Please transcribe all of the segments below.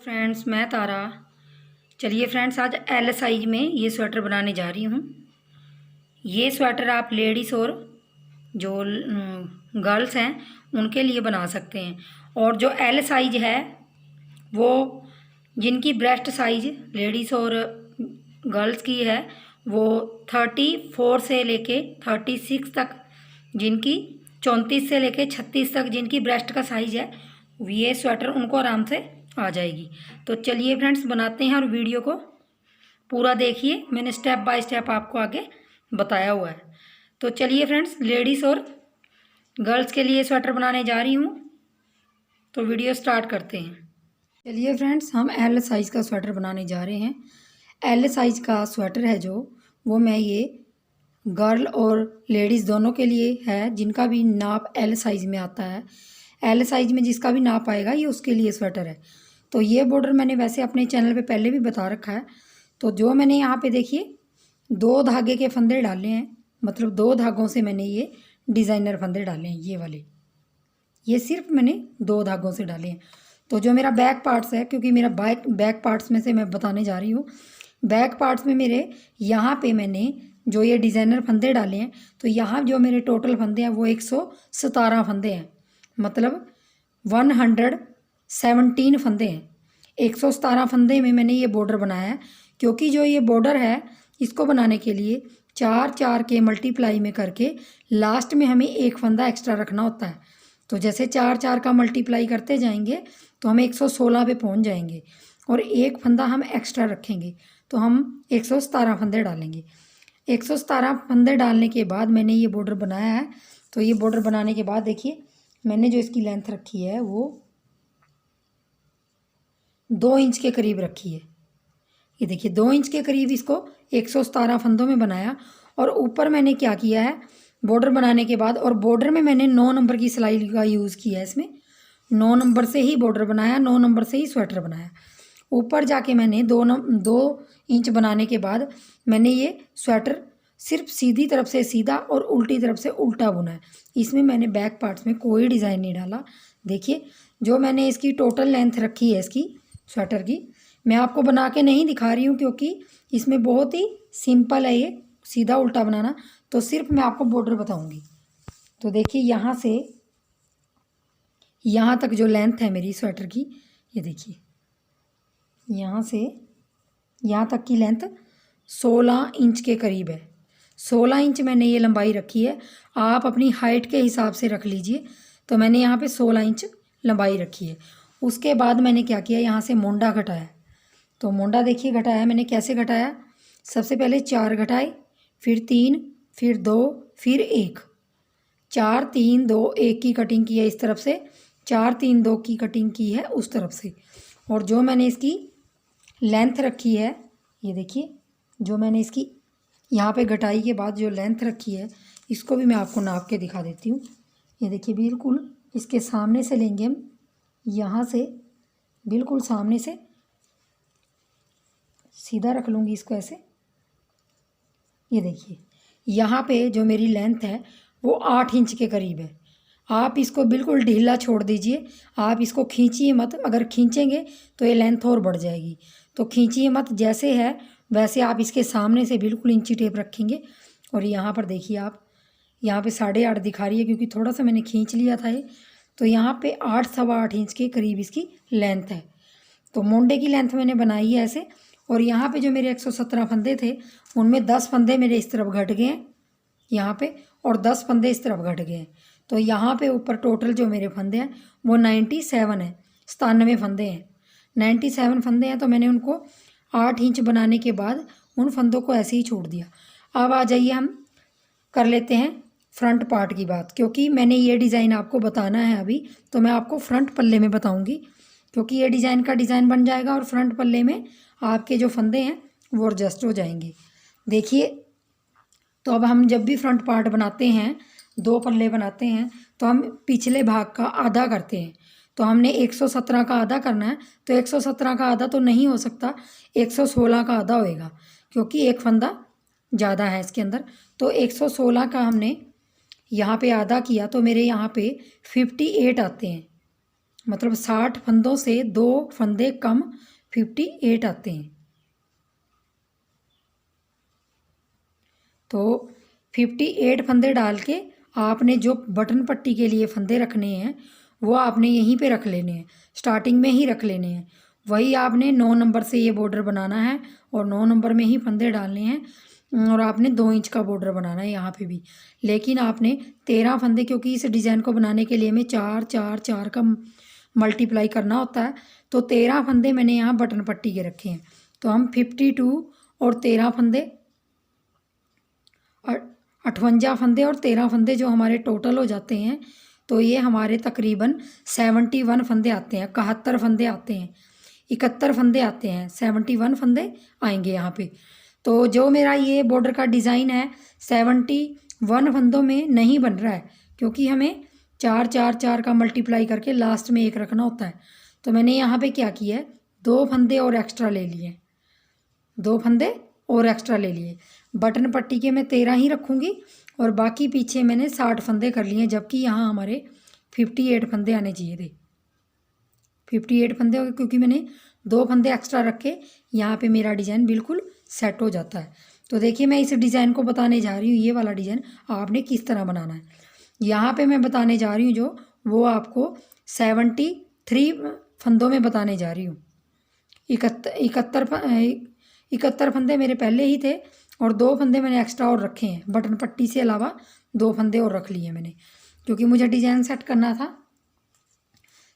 Friends, मैं तारा। चलिए friends, आज एल साइज में ये स्वेटर बनाने जा रही हूँ। ये स्वेटर आप लेडीज़ और जो गर्ल्स हैं उनके लिए बना सकते हैं। और जो एल साइज है वो जिनकी ब्रेस्ट साइज लेडीज़ और गर्ल्स की है वो 34 से लेके 36 तक, जिनकी 34 से लेके 36 तक जिनकी ब्रेस्ट का साइज है, ये स्वेटर उनको आराम से आ जाएगी। तो चलिए फ्रेंड्स, बनाते हैं और वीडियो को पूरा देखिए। मैंने स्टेप बाय स्टेप आपको आगे बताया हुआ है। तो चलिए फ्रेंड्स, लेडीज़ और गर्ल्स के लिए स्वेटर बनाने जा रही हूँ, तो वीडियो स्टार्ट करते हैं। चलिए फ्रेंड्स, हम एल साइज़ का स्वेटर बनाने जा रहे हैं। एल साइज़ का स्वेटर है जो, वो मैं ये गर्ल और लेडीज़ दोनों के लिए है, जिनका भी नाप एल साइज़ में आता है। एल साइज़ में जिसका भी नाप आएगा ये उसके लिए स्वेटर है। तो ये बॉर्डर मैंने वैसे अपने चैनल पे पहले भी बता रखा है। तो जो मैंने यहाँ पे देखिए 2 धागे के फंदे डाले हैं, मतलब 2 धागों से मैंने ये डिज़ाइनर फंदे डाले हैं। ये वाले, ये सिर्फ मैंने 2 धागों से डाले हैं। तो जो मेरा बैक पार्ट्स है, क्योंकि मेरा बैक पार्ट्स में से मैं बताने जा रही हूँ, बैक पार्ट्स में मेरे यहाँ पे मैंने जो ये डिज़ाइनर फंदे डाले हैं, तो यहाँ जो मेरे टोटल फंदे हैं वो 117 फंदे हैं, मतलब 117 फंदे हैं। 117 फंदे में मैंने ये बॉर्डर बनाया है, क्योंकि जो ये बॉर्डर है इसको बनाने के लिए 4 के मल्टीप्लाई में करके लास्ट में हमें एक फंदा एक्स्ट्रा रखना होता है। तो जैसे 4 का मल्टीप्लाई करते जाएंगे तो हम 116 पे पहुंच जाएंगे, और एक फंदा हम एक्स्ट्रा रखेंगे तो हम 117 फंदे डालेंगे। 117 फंदे डालने के बाद मैंने ये बॉर्डर बनाया है। तो ये बॉर्डर बनाने के बाद देखिए मैंने जो इसकी लेंथ रखी है वो 2 इंच के करीब रखी है। ये देखिए 2 इंच के करीब इसको 117 फंदों में बनाया। और ऊपर मैंने क्या किया है, बॉर्डर बनाने के बाद, और बॉर्डर में मैंने 9 नंबर की सिलाई का यूज़ किया है। इसमें 9 नंबर से ही बॉर्डर बनाया, 9 नंबर से ही स्वेटर बनाया। ऊपर जाके मैंने 2 इंच बनाने के बाद मैंने ये स्वेटर सिर्फ सीधी तरफ से सीधा और उल्टी तरफ से उल्टा बुना है। इसमें मैंने बैक पार्ट्स में कोई डिज़ाइन नहीं डाला। देखिए जो मैंने इसकी टोटल लेंथ रखी है इसकी स्वेटर की, मैं आपको बना के नहीं दिखा रही हूँ, क्योंकि इसमें बहुत ही सिंपल है ये सीधा उल्टा बनाना। तो सिर्फ मैं आपको बॉर्डर बताऊँगी। तो देखिए यहाँ से यहाँ तक जो लेंथ है मेरी स्वेटर की, ये देखिए यहाँ से यहाँ तक की लेंथ 16 इंच के करीब है। 16 इंच मैंने ये लंबाई रखी है। आप अपनी हाइट के हिसाब से रख लीजिए। तो मैंने यहाँ पे 16 इंच लंबाई रखी है। उसके बाद मैंने क्या किया, यहाँ से मोंडा घटाया। तो मोंडा देखिए घटाया मैंने, कैसे घटाया, सबसे पहले 4 घटाए, फिर 3, फिर 2, फिर 1। 4 3 2 1 की कटिंग की है इस तरफ से, 4 3 2 की कटिंग की है उस तरफ से। और जो मैंने इसकी लेंथ रखी है, ये देखिए जो मैंने इसकी यहाँ पे घटाई के बाद जो लेंथ रखी है, इसको भी मैं आपको नाप के दिखा देती हूँ। ये देखिए बिल्कुल इसके सामने से लेंगे हम, यहाँ से बिल्कुल सामने से सीधा रख लूँगी इसको ऐसे। ये देखिए यहाँ पे जो मेरी लेंथ है वो 8 इंच के करीब है। आप इसको बिल्कुल ढीला छोड़ दीजिए, आप इसको खींचिए मत। अगर खींचेंगे तो ये लेंथ और बढ़ जाएगी, तो खींचिए मत। जैसे है वैसे आप इसके सामने से बिल्कुल इंची टेप रखेंगे। और यहाँ पर देखिए आप, यहाँ पे 8.5 दिखा रही है, क्योंकि थोड़ा सा मैंने खींच लिया था ये। तो यहाँ पे 8 सवा 8 इंच के करीब इसकी लेंथ है। तो मोंडे की लेंथ मैंने बनाई है ऐसे। और यहाँ पे जो मेरे 117 फंदे थे उनमें 10 फंदे मेरे इस तरफ घट गए हैं यहाँ पे, और 10 फंदे इस तरफ घट गए हैं। तो यहाँ पे ऊपर टोटल जो मेरे फंदे हैं वो 97 है, 97 फंदे हैं। 97 फंदे हैं। तो मैंने उनको 8 इंच बनाने के बाद उन फंदों को ऐसे ही छोड़ दिया। अब आ जाइए हम कर लेते हैं फ्रंट पार्ट की बात, क्योंकि मैंने ये डिज़ाइन आपको बताना है अभी, तो मैं आपको फ्रंट पल्ले में बताऊँगी, क्योंकि ये डिज़ाइन का डिज़ाइन बन जाएगा और फ्रंट पल्ले में आपके जो फंदे हैं वो एडजस्ट हो जाएंगे। देखिए तो अब हम जब भी फ्रंट पार्ट बनाते हैं, 2 पल्ले बनाते हैं, तो हम पिछले भाग का आधा करते हैं। तो हमने 117 का आधा करना है, तो 117 का आधा तो नहीं हो सकता, 116 का आधा होएगा, क्योंकि एक फंदा ज़्यादा है इसके अंदर। तो 116 का हमने यहाँ पे आधा किया, तो मेरे यहाँ पे 58 आते हैं। मतलब 60 फंदों से 2 फंदे कम 58 आते हैं। तो 58 फंदे डाल के आपने जो बटन पट्टी के लिए फंदे रखने हैं वो आपने यहीं पे रख लेने हैं, स्टार्टिंग में ही रख लेने हैं। वही आपने 9 नंबर से ये बॉर्डर बनाना है और 9 नंबर में ही फंदे डालने हैं। और आपने 2 इंच का बॉर्डर बनाना है यहाँ पे भी। लेकिन आपने 13 फंदे, क्योंकि इस डिज़ाइन को बनाने के लिए हमें 4 4 4 का मल्टीप्लाई करना होता है, तो 13 फंदे मैंने यहाँ बटन पट्टी के रखे हैं। तो हम 52 और 13 फंदे 58 फंदे और 13 फंदे जो हमारे टोटल हो जाते हैं, तो ये हमारे तकरीबन 71 फंदे आते हैं, 71 फंदे आते हैं, 71 फंदे आते हैं, 71 फंदे आएंगे यहाँ पे। तो जो मेरा ये बॉर्डर का डिज़ाइन है 71 फंदों में नहीं बन रहा है, क्योंकि हमें 4 4 4 का मल्टीप्लाई करके लास्ट में 1 रखना होता है। तो मैंने यहाँ पे क्या किया है, 2 फंदे और एक्स्ट्रा ले लिए, 2 फंदे और एक्स्ट्रा ले लिए। बटन पट्टी के मैं 13 ही रखूँगी और बाकी पीछे मैंने 60 फंदे कर लिए, जबकि यहाँ हमारे 58 फंदे आने चाहिए थे। 58 फंदे हो गए, क्योंकि मैंने 2 फंदे एक्स्ट्रा रखे, यहाँ पे मेरा डिज़ाइन बिल्कुल सेट हो जाता है। तो देखिए मैं इस डिज़ाइन को बताने जा रही हूँ, ये वाला डिज़ाइन आपने किस तरह बनाना है। यहाँ पे मैं बताने जा रही हूँ जो, वो आपको 73 फंदों में बताने जा रही हूँ। 71 फंदे मेरे पहले ही थे और 2 फंदे मैंने एक्स्ट्रा और रखे हैं, बटन पट्टी से अलावा 2 फंदे और रख लिए मैंने, क्योंकि मुझे डिज़ाइन सेट करना था।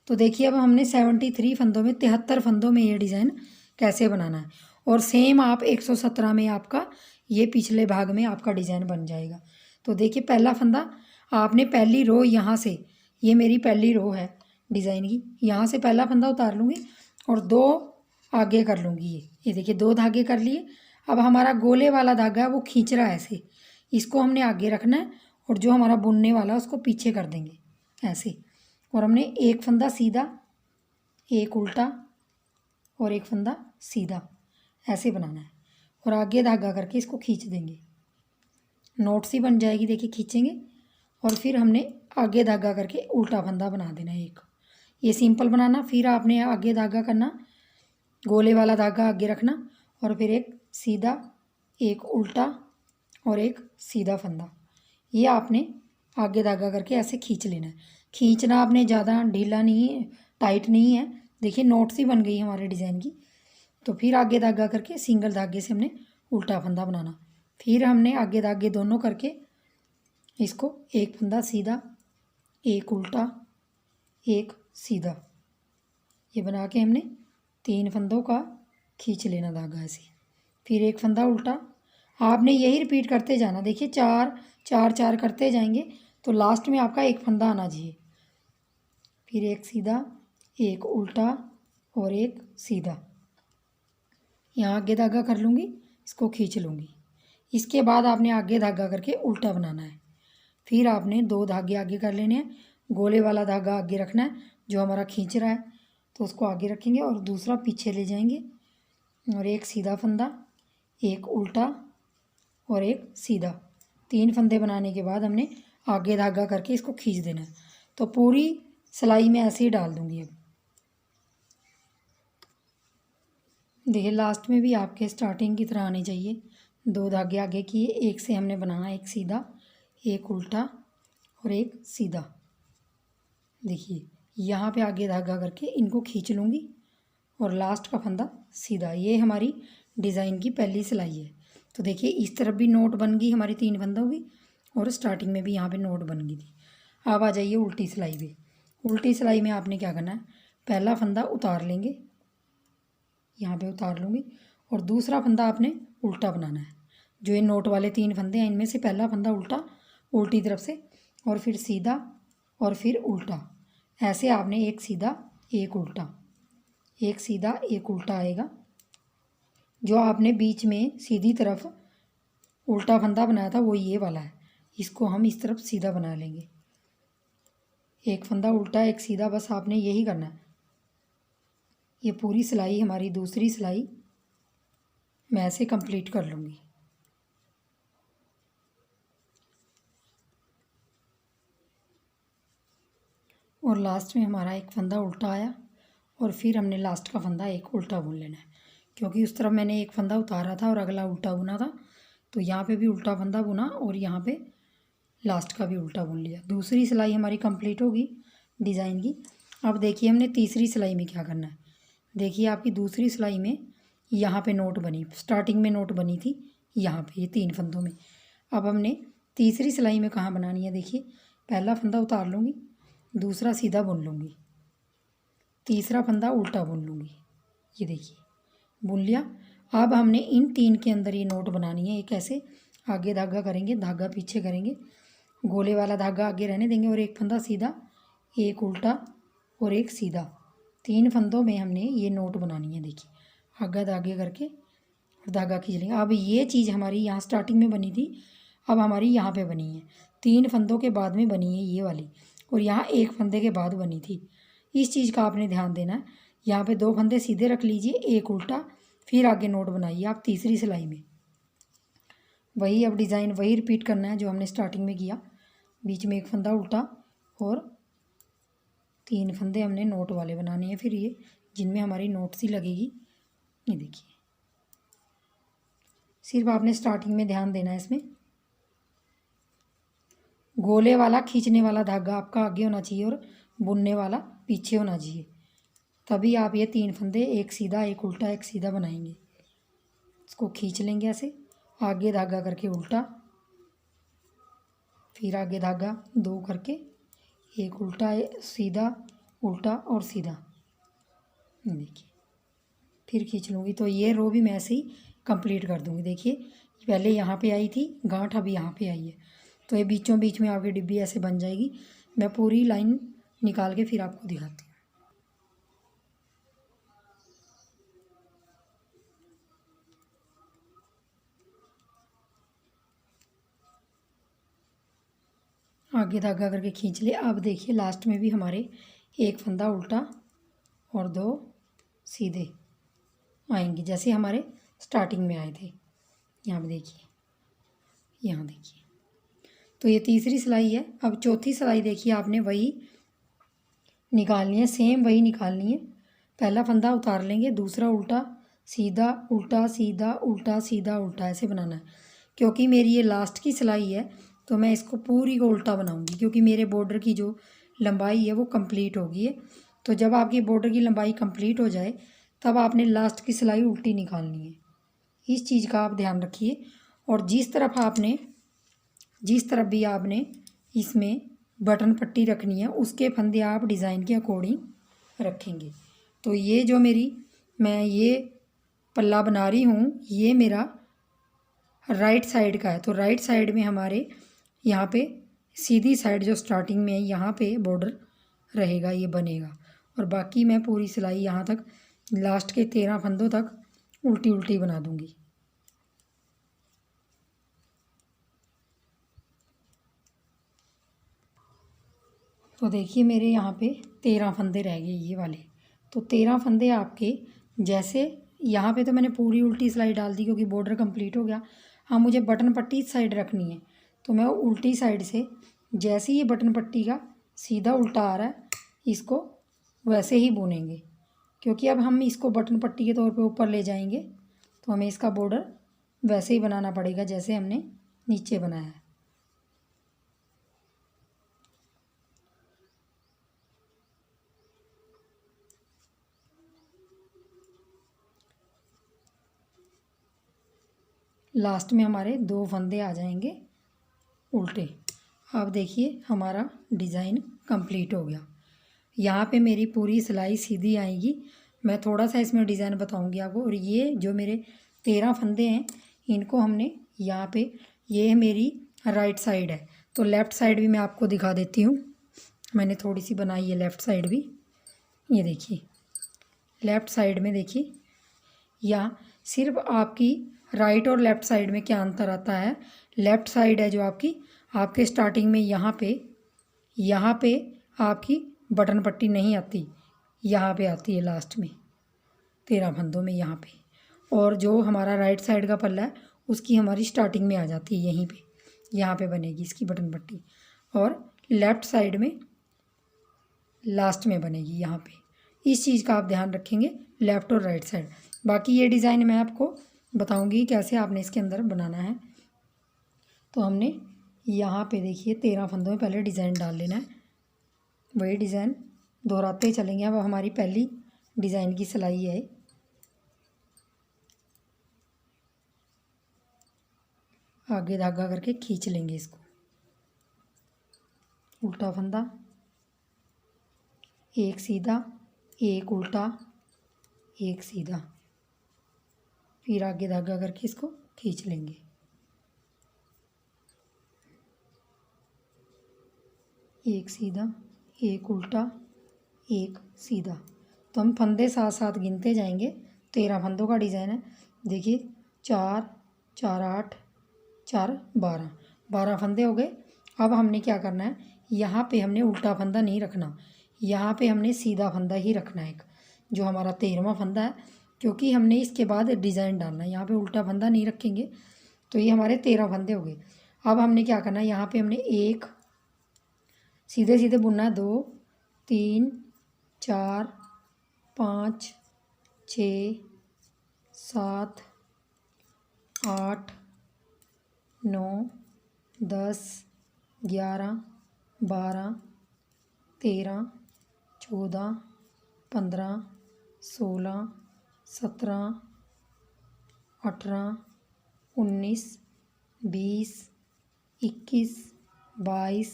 तो देखिए अब हमने 73 फंदों में 73 फंदों में ये डिज़ाइन कैसे बनाना है। और सेम आप 117 में आपका ये पिछले भाग में आपका डिज़ाइन बन जाएगा। तो देखिए पहला फंदा आपने पहली रो यहाँ से, ये मेरी पहली रो है डिज़ाइन की, यहाँ से पहला फंदा उतार लूँगी और 2 आगे कर लूँगी। ये देखिए 2 धागे कर लिए। अब हमारा गोले वाला धागा है वो खींच रहा है ऐसे, इसको हमने आगे रखना है और जो हमारा बुनने वाला है उसको पीछे कर देंगे ऐसे। और हमने एक फंदा सीधा, एक उल्टा और एक फंदा सीधा ऐसे बनाना है और आगे धागा करके इसको खींच देंगे, नोट सी बन जाएगी। देखिए खींचेंगे और फिर हमने आगे धागा करके उल्टा फंदा बना देना है एक। ये सिंपल बनाना, फिर आपने आगे धागा करना, गोले वाला धागा आगे रखना और फिर एक सीधा, एक उल्टा और एक सीधा फंदा। ये आपने आगे धागा करके ऐसे खींच लेना है। खींचना आपने ज़्यादा ढीला नहीं है, टाइट नहीं है। देखिए नोट सी बन गई हमारे डिज़ाइन की। तो फिर आगे धागा करके सिंगल धागे से हमने उल्टा फंदा बनाना, फिर हमने आगे धागे दोनों करके इसको एक फंदा सीधा, एक उल्टा, एक सीधा, ये बना के हमने 3 फंदों का खींच लेना धागा ऐसे। फिर एक फंदा उल्टा, आपने यही रिपीट करते जाना। देखिए 4 4 4 करते जाएंगे तो लास्ट में आपका एक फंदा आना चाहिए। फिर एक सीधा, एक उल्टा और एक सीधा, यहाँ आगे धागा कर लूँगी, इसको खींच लूँगी। इसके बाद आपने आगे धागा करके उल्टा बनाना है। फिर आपने 2 धागे आगे कर लेने हैं, गोले वाला धागा आगे रखना है जो हमारा खींच रहा है, तो उसको आगे रखेंगे और दूसरा पीछे ले जाएंगे और एक सीधा फंदा, एक उल्टा और एक सीधा। 3 फंदे बनाने के बाद हमने आगे धागा करके इसको खींच देना है। तो पूरी सिलाई में ऐसे ही डाल दूँगी। अब देखिए लास्ट में भी आपके स्टार्टिंग की तरह आनी चाहिए। 2 धागे आगे किए, एक से हमने बनाना एक सीधा, एक उल्टा और एक सीधा। देखिए यहाँ पे आगे धागा करके इनको खींच लूँगी और लास्ट का फंदा सीधा। ये हमारी डिज़ाइन की पहली सिलाई है। तो देखिए इस तरफ भी नोट बन गई हमारी 3 फंदों की और स्टार्टिंग में भी यहाँ पे नोट बन गई थी। अब आ जाइए उल्टी सिलाई पे। उल्टी सिलाई में आपने क्या करना है, पहला फंदा उतार लेंगे, यहाँ पे उतार लूँगी और दूसरा फंदा आपने उल्टा बनाना है। जो ये नोट वाले 3 फंदे हैं इनमें से पहला फंदा उल्टा, उल्टी तरफ से, और फिर सीधा और फिर उल्टा। ऐसे आपने एक सीधा, एक उल्टा, एक सीधा, एक उल्टा आएगा। जो आपने बीच में सीधी तरफ उल्टा फंदा बनाया था वो ये वाला है, इसको हम इस तरफ सीधा बना लेंगे। एक फंदा उल्टा, एक सीधा, बस आपने यही करना है। ये पूरी सिलाई हमारी दूसरी सिलाई मैं ऐसे कंप्लीट कर लूँगी। और लास्ट में हमारा एक फंदा उल्टा आया और फिर हमने लास्ट का फंदा एक उल्टा बुन लेना है, क्योंकि उस तरफ मैंने एक फंदा उतारा था और अगला उल्टा बुना था, तो यहाँ पे भी उल्टा फंदा बुना और यहाँ पे लास्ट का भी उल्टा बुन लिया। दूसरी सिलाई हमारी कंप्लीट होगी डिज़ाइन की। अब देखिए हमने तीसरी सिलाई में क्या करना है। देखिए आपकी दूसरी सिलाई में यहाँ पे नोट बनी, स्टार्टिंग में नोट बनी थी यहाँ पे, ये 3 फंदों में। अब हमने तीसरी सिलाई में कहाँ बनानी है, देखिए पहला फंदा उतार लूँगी, दूसरा सीधा बुन लूँगी, तीसरा फंदा उल्टा बुन लूँगी, ये देखिए बुन लिया। अब हमने इन 3 के अंदर ये नोट बनानी है। एक ऐसे आगे धागा करेंगे, धागा पीछे करेंगे, गोले वाला धागा आगे रहने देंगे और एक फंदा सीधा, एक उल्टा और एक सीधा, 3 फंदों में हमने ये नोट बनानी है। देखिए आगे धागे करके और धागा खींच लेंगे। अब ये चीज़ हमारी यहाँ स्टार्टिंग में बनी थी, अब हमारी यहाँ पे बनी है, 3 फंदों के बाद में बनी है ये वाली, और यहाँ एक फंदे के बाद बनी थी। इस चीज़ का आपने ध्यान देना है। यहाँ पे 2 फंदे सीधे रख लीजिए, एक उल्टा, फिर आगे नोट बनाइए आप तीसरी सिलाई में। वही अब डिज़ाइन वही रिपीट करना है जो हमने स्टार्टिंग में किया। बीच में एक फंदा उल्टा और 3 फंदे हमने नोट वाले बनाने हैं, फिर ये जिनमें हमारी नोट सी लगेगी। ये देखिए सिर्फ आपने स्टार्टिंग में ध्यान देना है, इसमें गोले वाला खींचने वाला धागा आपका आगे होना चाहिए और बुनने वाला पीछे होना चाहिए, तभी आप ये 3 फंदे, एक सीधा एक उल्टा एक सीधा बनाएंगे। इसको खींच लेंगे ऐसे, आगे धागा करके उल्टा, फिर आगे धागा 2 करके एक उल्टा सीधा उल्टा और सीधा, देखिए फिर खींच लूँगी। तो ये रो भी मैं ऐसे ही कंप्लीट कर दूँगी। देखिए पहले यहाँ पे आई थी गांठ, अभी यहाँ पे आई है, तो ये बीचों बीच में आपकी डिब्बी ऐसे बन जाएगी। मैं पूरी लाइन निकाल के फिर आपको दिखाती हूँ। आगे धागा करके खींच ले। अब देखिए लास्ट में भी हमारे एक फंदा उल्टा और 2 सीधे आएंगे, जैसे हमारे स्टार्टिंग में आए थे। यहाँ पे देखिए, यहाँ देखिए, तो ये तीसरी सिलाई है। अब चौथी सिलाई देखिए आपने वही निकालनी है, सेम वही निकालनी है। पहला फंदा उतार लेंगे, दूसरा उल्टा सीधा उल्टा सीधा उल्टा सीधा उल्टा, ऐसे बनाना है। क्योंकि मेरी ये लास्ट की सिलाई है तो मैं इसको पूरी को उल्टा बनाऊंगी, क्योंकि मेरे बॉर्डर की जो लंबाई है वो कंप्लीट होगी है। तो जब आपकी बॉर्डर की लंबाई कंप्लीट हो जाए तब आपने लास्ट की सिलाई उल्टी निकालनी है। इस चीज़ का आप ध्यान रखिए। और जिस तरफ भी आपने इसमें बटन पट्टी रखनी है उसके फंदे आप डिज़ाइन के अकॉर्डिंग रखेंगे। तो ये जो मैं ये पल्ला बना रही हूँ, ये मेरा राइट साइड का है। तो राइट साइड में हमारे यहाँ पे सीधी साइड जो स्टार्टिंग में है यहाँ पे बॉर्डर रहेगा, ये बनेगा। और बाकी मैं पूरी सिलाई यहाँ तक लास्ट के 13 फंदों तक उल्टी उल्टी बना दूँगी। तो देखिए मेरे यहाँ पे 13 फंदे रह गए ये वाले। तो 13 फंदे आपके, जैसे यहाँ पे तो मैंने पूरी उल्टी सिलाई डाल दी क्योंकि बॉर्डर कंप्लीट हो गया। हाँ मुझे बटन पट्टी इस साइड रखनी है, तो मैं उल्टी साइड से जैसे ही बटन पट्टी का सीधा उल्टा आ रहा है इसको वैसे ही बुनेंगे, क्योंकि अब हम इसको बटन पट्टी के तौर पे ऊपर ले जाएंगे तो हमें इसका बॉर्डर वैसे ही बनाना पड़ेगा जैसे हमने नीचे बनाया है। लास्ट में हमारे 2 फंदे आ जाएंगे उल्टे। अब देखिए हमारा डिज़ाइन कंप्लीट हो गया। यहाँ पे मेरी पूरी सिलाई सीधी आएगी। मैं थोड़ा सा इसमें डिज़ाइन बताऊंगी आपको। और ये जो मेरे 13 फंदे हैं इनको हमने यहाँ पे, ये मेरी राइट साइड है, तो लेफ़्ट साइड भी मैं आपको दिखा देती हूँ। मैंने थोड़ी सी बनाई है लेफ़्ट साइड भी, ये देखिए लेफ़्ट साइड में देखिए। यहाँ सिर्फ आपकी राइट और लेफ़्ट साइड में क्या अंतर आता है। लेफ़्ट साइड है जो आपके स्टार्टिंग में यहाँ पे आपकी बटन पट्टी नहीं आती, यहाँ पे आती है लास्ट में 13 फंदों में यहाँ पे। और जो हमारा राइट साइड का पल्ला है उसकी हमारी स्टार्टिंग में आ जाती है, यहीं पे यहाँ पे बनेगी इसकी बटन पट्टी। और लेफ़्ट लास्ट में बनेगी यहाँ पे। इस चीज़ का आप ध्यान रखेंगे लेफ़्ट और राइट साइड। बाकी ये डिज़ाइन मैं आपको बताऊंगी कैसे आपने इसके अंदर बनाना है। तो हमने यहाँ पे देखिए 13 फंदों में पहले डिज़ाइन डाल लेना है। वही डिज़ाइन दोहराते ही चलेंगे। अब हमारी पहली डिज़ाइन की सिलाई है, आगे धागा करके खींच लेंगे इसको। उल्टा फंदा, एक सीधा, एक उल्टा, एक सीधा, फिर आगे धागा करके इसको खींच लेंगे। एक सीधा, एक उल्टा, एक सीधा। तो हम फंदे साथ साथ गिनते जाएंगे। 13 फंदों का डिज़ाइन है। देखिए 4 4 8 4 12, 12 फंदे हो गए। अब हमने क्या करना है, यहाँ पे हमने उल्टा फंदा नहीं रखना, यहाँ पे हमने सीधा फंदा ही रखना है, एक जो हमारा 13वां फंदा है, क्योंकि हमने इसके बाद डिज़ाइन डालना है। यहाँ पे उल्टा फंदा नहीं रखेंगे तो ये हमारे 13 फंदे हो गए। अब हमने क्या करना है, यहाँ पे हमने एक सीधे सीधे बुनना है, 2 3 4 5 6 7 8 9 10 11 12 13 14 15 16 17 18 19 20 21 22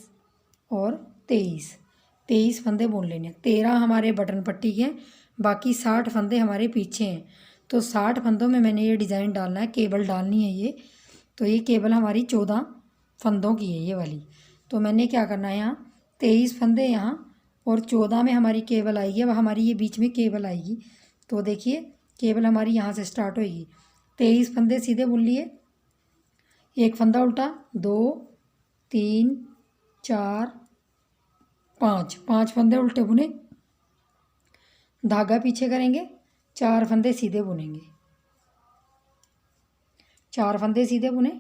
और 23 फंदे बुन लेने हैं। 13 हमारे बटन पट्टी के हैं, बाकी 60 फंदे हमारे पीछे हैं। तो 60 फंदों में मैंने ये डिज़ाइन डालना है, केबल डालनी है ये। तो ये केबल हमारी 14 फंदों की है ये वाली। तो मैंने क्या करना है, यहाँ 23 फंदे यहाँ और 14 में हमारी केबल आएगी। अब हमारी ये बीच में केबल आएगी। तो देखिए केबल हमारी यहाँ से स्टार्ट होएगी। 23 फंदे सीधे बुन लिए, एक फंदा उल्टा, 2 3 4 5, 5 फंदे उल्टे बुने, धागा पीछे करेंगे, 4 फंदे सीधे बुनेंगे, 4 फंदे सीधे बुने,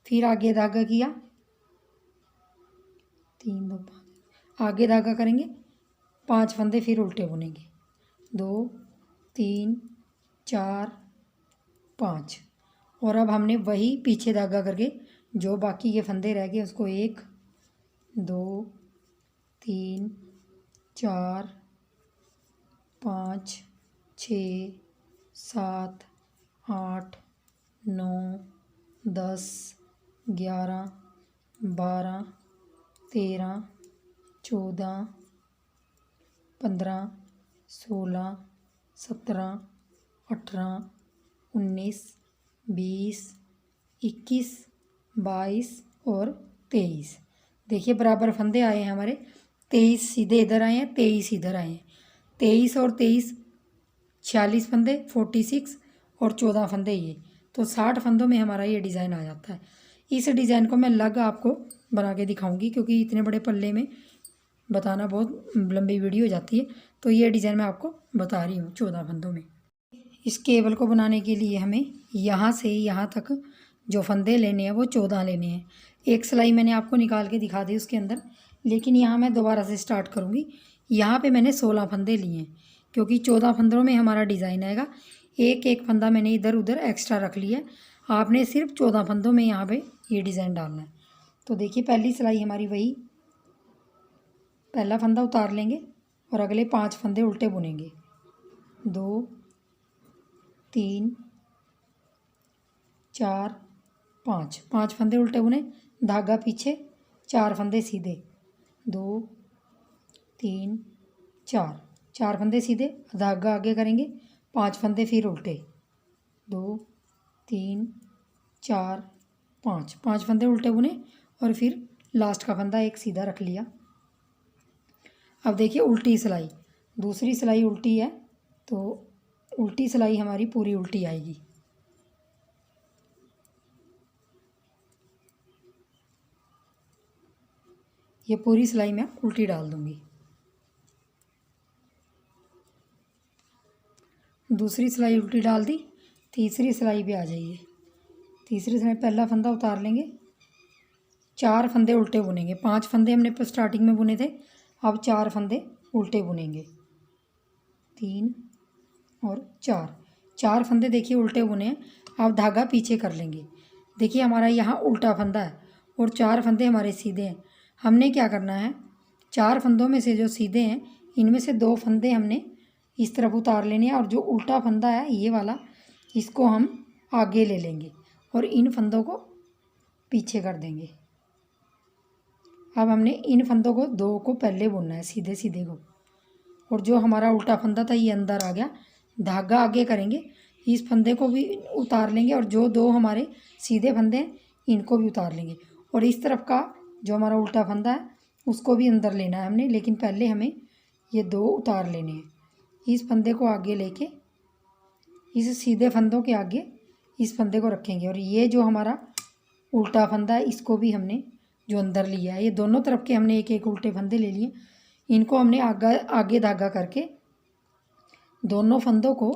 फिर आगे धागा किया, 3 2 5, आगे धागा करेंगे, 5 फंदे फिर उल्टे बुनेंगे, 2 3 4 5। और अब हमने वही पीछे धागा करके जो बाकी के फंदे रह गए उसको 1 2 3 4 5 6 7 8 9 10 11 12 13 14 15 16 17 18 19 20 21 22 और 23। देखिए बराबर फंदे आए हैं हमारे। 23 सीधे इधर आए हैं, 23 इधर आए हैं। 23 और 23 46 फंदे, 46 और 14 फंदे ये। तो 60 फंदों में हमारा ये डिज़ाइन आ जाता है। इस डिज़ाइन को मैं अलग आपको बना के दिखाऊंगी, क्योंकि इतने बड़े पल्ले में बताना बहुत लंबी वीडियो हो जाती है। तो ये डिज़ाइन मैं आपको बता रही हूँ 14 फंदों में। इस केबल को बनाने के लिए हमें यहाँ से यहाँ तक जो फंदे लेने हैं वो 14 लेने हैं। एक सिलाई मैंने आपको निकाल के दिखा दी उसके अंदर, लेकिन यहाँ मैं दोबारा से स्टार्ट करूँगी। यहाँ पे मैंने 16 फंदे लिए हैं, क्योंकि 14 फंदों में हमारा डिज़ाइन आएगा। एक एक फंदा मैंने इधर उधर एक्स्ट्रा रख लिया है। आपने सिर्फ 14 फंदों में यहाँ पे ये डिज़ाइन डालना है। तो देखिए पहली सिलाई हमारी वही, पहला फंदा उतार लेंगे और अगले 5 फंदे उल्टे बुनेंगे, 2 3 4 5, 5 फंदे उल्टे बुने, धागा पीछे, 4 फंदे सीधे, 2 3 4, 4 फंदे सीधे, धागा आगे करेंगे, 5 फंदे फिर उल्टे, 2 3 4 5, 5 फंदे उल्टे बुने और फिर लास्ट का फंदा एक सीधा रख लिया। अब देखिए उल्टी सिलाई, दूसरी सिलाई उल्टी है तो उल्टी सिलाई हमारी पूरी उल्टी आएगी। ये पूरी सिलाई मैं उल्टी डाल दूंगी। दूसरी सिलाई उल्टी डाल दी, तीसरी सिलाई पे आ जाइए। तीसरी सिलाई पहला फंदा उतार लेंगे, 4 फंदे उल्टे बुनेंगे। 5 फंदे हमने स्टार्टिंग में बुने थे, अब 4 फंदे उल्टे बुनेंगे। 3 और 4 फंदे देखिए उल्टे बुने हैं। अब धागा पीछे कर लेंगे। देखिए हमारा यहाँ उल्टा फंदा है और 4 फंदे हमारे सीधे हैं। हमने क्या करना है, 4 फंदों में से जो सीधे हैं इनमें से 2 फंदे हमने इस तरफ उतार लेने हैं और जो उल्टा फंदा है ये वाला, इसको हम आगे ले लेंगे और इन फंदों को पीछे कर देंगे। अब हमने इन फंदों को 2 को पहले बुनना है, सीधे सीधे को, और जो हमारा उल्टा फंदा था ये अंदर आ गया। धागा आगे करेंगे, इस फंदे को भी उतार लेंगे और जो 2 हमारे सीधे फंदे हैं इनको भी उतार लेंगे और इस तरफ का जो हमारा उल्टा फंदा है उसको भी अंदर लेना है हमने, लेकिन पहले हमें ये 2 उतार लेने हैं। इस फंदे को आगे लेके इस सीधे फंदों के आगे इस फंदे को रखेंगे और ये जो हमारा उल्टा फंदा है इसको भी हमने जो अंदर लिया है, ये दोनों तरफ के हमने एक एक उल्टे फंदे ले लिए। इनको हमने आगे धागा करके दोनों फंदों को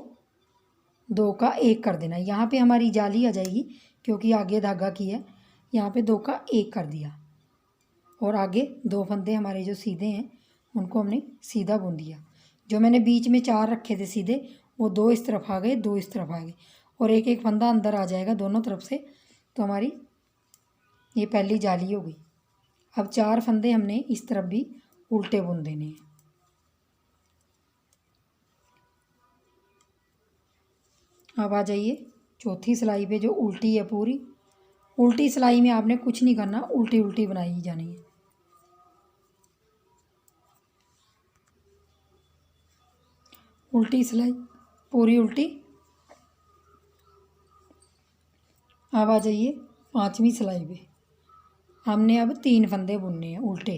2 का 1 कर देना। यहाँ पे हमारी जाली आ जाएगी क्योंकि आगे धागा की है। यहाँ पे 2 का 1 कर दिया और आगे 2 फंदे हमारे जो सीधे हैं उनको हमने सीधा बुन दिया। जो मैंने बीच में 4 रखे थे सीधे, वो 2 इस तरफ आ गए, 2 इस तरफ आ गए और एक एक फंदा अंदर आ जाएगा दोनों तरफ से। तो हमारी ये पहली जाली हो गई। अब 4 फंदे हमने इस तरफ भी उल्टे बुन देने हैं। अब आ जाइए चौथी सिलाई पे जो उल्टी है पूरी। उल्टी सिलाई में आपने कुछ नहीं करना, उल्टी उल्टी बनाई जानी है। उल्टी सिलाई पूरी उल्टी। अब आ जाइए 5वीं सिलाई पे। हमने अब 3 फंदे बुनने हैं उल्टे,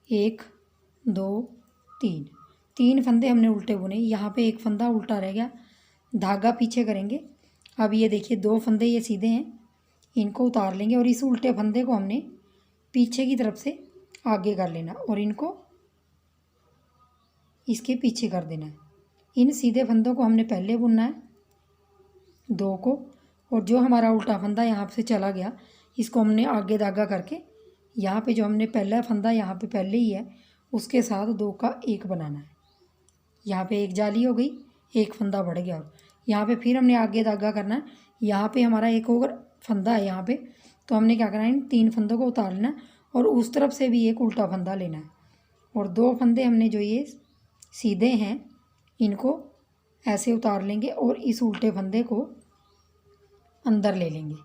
1 2 3। 3 फंदे हमने उल्टे बुने। यहाँ पे एक फंदा उल्टा रह गया, धागा पीछे करेंगे। अब ये देखिए 2 फंदे ये सीधे हैं, इनको उतार लेंगे और इस उल्टे फंदे को हमने पीछे की तरफ से आगे कर लेना और इनको इसके पीछे कर देना है। इन सीधे फंदों को हमने पहले बुनना है 2 को, और जो हमारा उल्टा फंदा यहाँ से चला गया इसको हमने आगे धागा करके यहाँ पे जो हमने पहला फंदा यहाँ पे पहले ही है उसके साथ 2 का 1 बनाना है। यहाँ पे एक जाली हो गई, एक फंदा बढ़ गया और यहाँ पे फिर हमने आगे धागा करना है। यहाँ पे हमारा एक और फंदा है यहाँ पे, तो हमने क्या करना है, इन 3 फंदों को उतार लेना और उस तरफ से भी एक उल्टा फंदा लेना है और 2 फंदे हमने जो ये सीधे हैं इनको ऐसे उतार लेंगे और इस उल्टे फंदे को अंदर ले लेंगे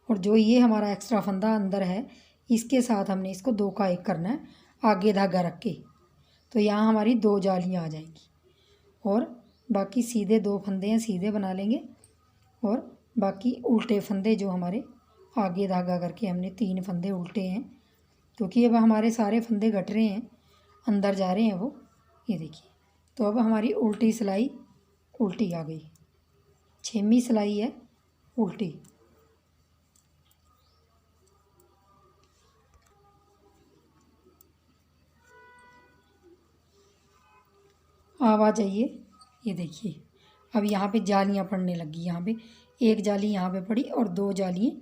और जो ये हमारा एक्स्ट्रा फंदा अंदर है इसके साथ हमने इसको 2 का 1 करना है आगे धागा रख के। तो यहाँ हमारी 2 जालियाँ आ जाएंगी और बाकी सीधे 2 फंदे हैं सीधे बना लेंगे और बाकी उल्टे फंदे जो हमारे आगे धागा करके हमने 3 फंदे उल्टे हैं, क्योंकि अब हमारे सारे फंदे घट रहे हैं, अंदर जा रहे हैं वो, ये देखिए। तो अब हमारी उल्टी सिलाई उल्टी आ गई। 6वीं सिलाई है उल्टी। अब आ जाइए, ये देखिए अब यहाँ पे जालियाँ पड़ने लगी। यहाँ पे एक जाली यहाँ पे पड़ी और 2 जालियाँ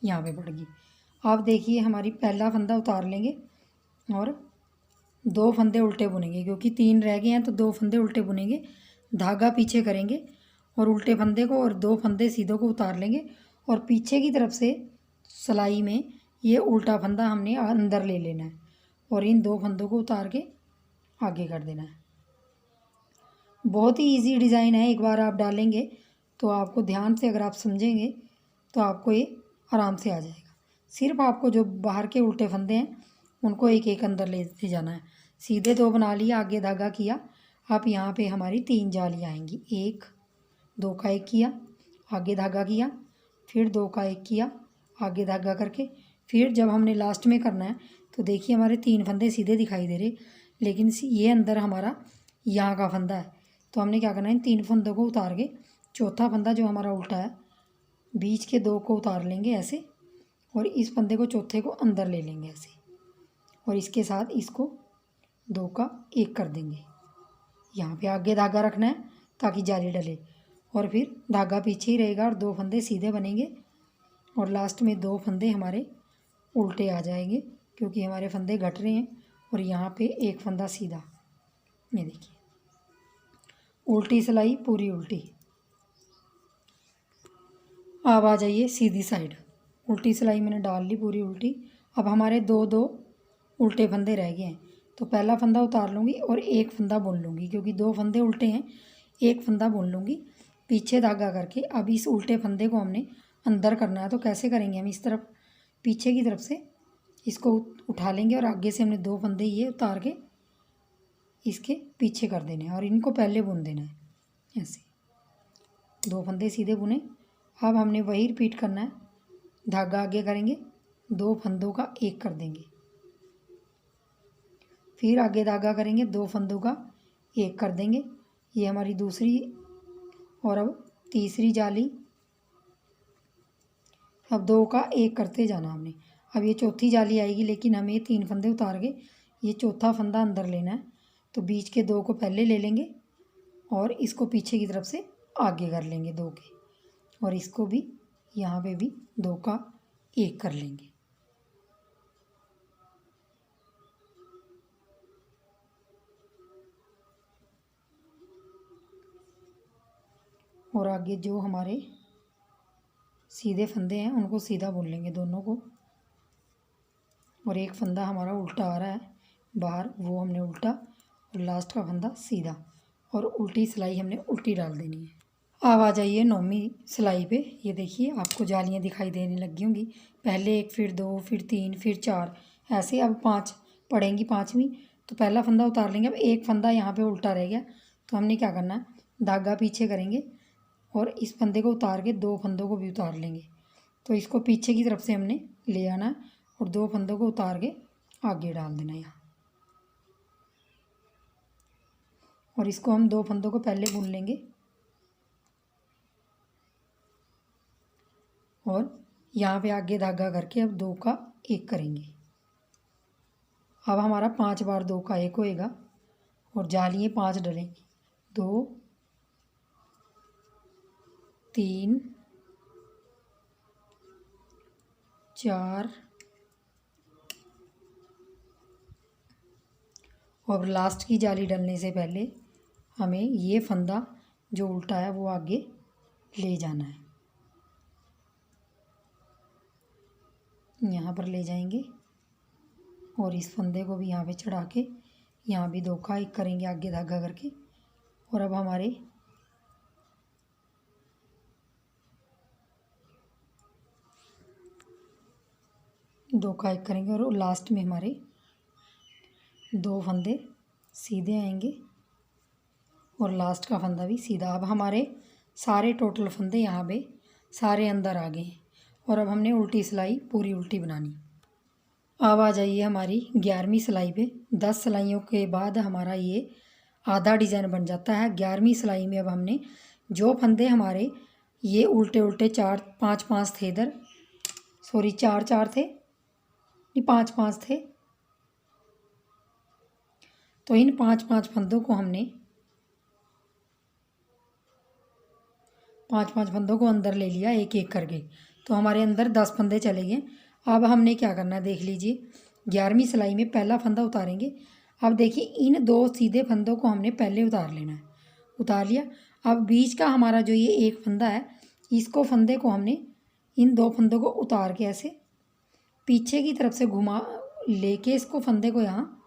यहाँ पे पड़ गई। अब देखिए हमारी पहला फंदा उतार लेंगे और 2 फंदे उल्टे बुनेंगे, क्योंकि 3 रह गए हैं तो 2 फंदे उल्टे बुनेंगे। धागा पीछे करेंगे और उल्टे फंदे को और 2 फंदे सीधों को उतार लेंगे और पीछे की तरफ से सिलाई में ये उल्टा फंदा हमने अंदर ले लेना है और इन 2 फंदों को उतार के आगे कर देना है। बहुत ही इजी डिज़ाइन है, एक बार आप डालेंगे तो आपको ध्यान से अगर आप समझेंगे तो आपको ये आराम से आ जाएगा। सिर्फ आपको जो बाहर के उल्टे फंदे हैं उनको एक एक अंदर लेते जाना है। सीधे 2 बना लिया, आगे धागा किया। अब यहाँ पे हमारी 3 जालियाँ आएंगी। 1 2 का 1 किया, आगे धागा किया, फिर 2 का 1 किया, आगे धागा करके फिर जब हमने लास्ट में करना है तो देखिए हमारे 3 फंदे सीधे दिखाई दे रहे, लेकिन ये अंदर हमारा यहाँ का फंदा है। तो हमने क्या करना है, इन 3 फंदों को उतार के चौथा फंदा जो हमारा उल्टा है बीच के 2 को उतार लेंगे ऐसे और इस फंदे को चौथे को अंदर ले लेंगे ऐसे और इसके साथ इसको 2 का 1 कर देंगे। यहाँ पे आगे धागा रखना है ताकि जाली डले और फिर धागा पीछे ही रहेगा और 2 फंदे सीधे बनेंगे और लास्ट में 2 फंदे हमारे उल्टे आ जाएंगे क्योंकि हमारे फंदे घट रहे हैं। और यहाँ पे एक फंदा सीधा, ये देखिए, उल्टी सिलाई पूरी उल्टी। अब आ जाइए सीधी साइड, उल्टी सिलाई मैंने डाल ली पूरी उल्टी। अब हमारे दो दो उल्टे फंदे रह गए हैं, तो पहला फंदा उतार लूँगी और एक फंदा बुन लूँगी, क्योंकि दो फंदे उल्टे हैं, एक फंदा बुन लूँगी पीछे धागा करके। अब इस उल्टे फंदे को हमने अंदर करना है, तो कैसे करेंगे, हम इस तरफ पीछे की तरफ से इसको उठा लेंगे और आगे से हमने दो फंदे ये उतार के इसके पीछे कर देने हैं और इनको पहले बुन देना है। ऐसे दो फंदे सीधे बुने। अब हमने वही रिपीट करना है, धागा आगे करेंगे, दो फंदों का एक कर देंगे, फिर आगे धागा करेंगे, दो फंदों का एक कर देंगे। ये हमारी दूसरी, और अब तीसरी जाली, अब दो का एक करते जाना हमने। अब ये चौथी जाली आएगी, लेकिन हमें तीन फंदे उतार के ये चौथा फंदा अंदर लेना है, तो बीच के दो को पहले ले लेंगे और इसको पीछे की तरफ से आगे कर लेंगे दो के, और इसको भी यहाँ पे भी दो का एक कर लेंगे। और आगे जो हमारे सीधे फंदे हैं उनको सीधा बुन लेंगे दोनों को। और एक फंदा हमारा उल्टा आ रहा है बाहर, वो हमने उल्टा, और लास्ट का फंदा सीधा, और उल्टी सिलाई हमने उल्टी डाल देनी है। अब आ जाइए नौवीं सिलाई पे। ये देखिए आपको जालियाँ दिखाई देने लगी होंगी, पहले एक, फिर दो, फिर तीन, फिर चार, ऐसे अब पाँच पड़ेंगी, पाँचवीं। तो पहला फंदा उतार लेंगे। अब एक फंदा यहाँ पे उल्टा रह गया, तो हमने क्या करना है, धागा पीछे करेंगे और इस फंदे को उतार के दो फंदों को भी उतार लेंगे। तो इसको पीछे की तरफ से हमने ले आना है और दो फंदों को उतार के आगे डाल देना यहाँ, और इसको हम दो फंदों को पहले बुन लेंगे और यहाँ पे आगे धागा करके अब दो का एक करेंगे। अब हमारा 5 बार दो का एक होएगा और जालियाँ 5 डलेंगी, 2 3 4, और लास्ट की जाली डलने से पहले हमें ये फंदा जो उल्टा है वो आगे ले जाना है, यहाँ पर ले जाएंगे और इस फंदे को भी यहाँ पे चढ़ा के यहाँ भी दो का एक करेंगे आगे धागा करके। और अब हमारे दो का एक करेंगे और लास्ट में हमारे दो फंदे सीधे आएंगे और लास्ट का फंदा भी सीधा। अब हमारे सारे टोटल फंदे यहाँ पे सारे अंदर आ गए और अब हमने उल्टी सिलाई पूरी उल्टी बनानी। अब आ जाइए हमारी 11वीं सिलाई पे। 10 सिलाइयों के बाद हमारा ये आधा डिज़ाइन बन जाता है। 11वीं सिलाई में अब हमने जो फंदे हमारे ये उल्टे उल्टे 4 5 5 थे, इधर सॉरी 4 4 थे, नहीं 5 5 थे, तो इन 5 5 फंदों को हमने 5 5 फंदों को अंदर ले लिया एक एक करके, तो हमारे अंदर 10 फंदे चले गए। अब हमने क्या करना है देख लीजिए, 11वीं सिलाई में पहला फंदा उतारेंगे। अब देखिए इन दो सीधे फंदों को हमने पहले उतार लेना है, उतार लिया। अब बीच का हमारा जो ये एक फंदा है, इसको फंदे को हमने इन दो फंदों को उतार के ऐसे पीछे की तरफ से घुमा लेके इसको फंदे को यहाँ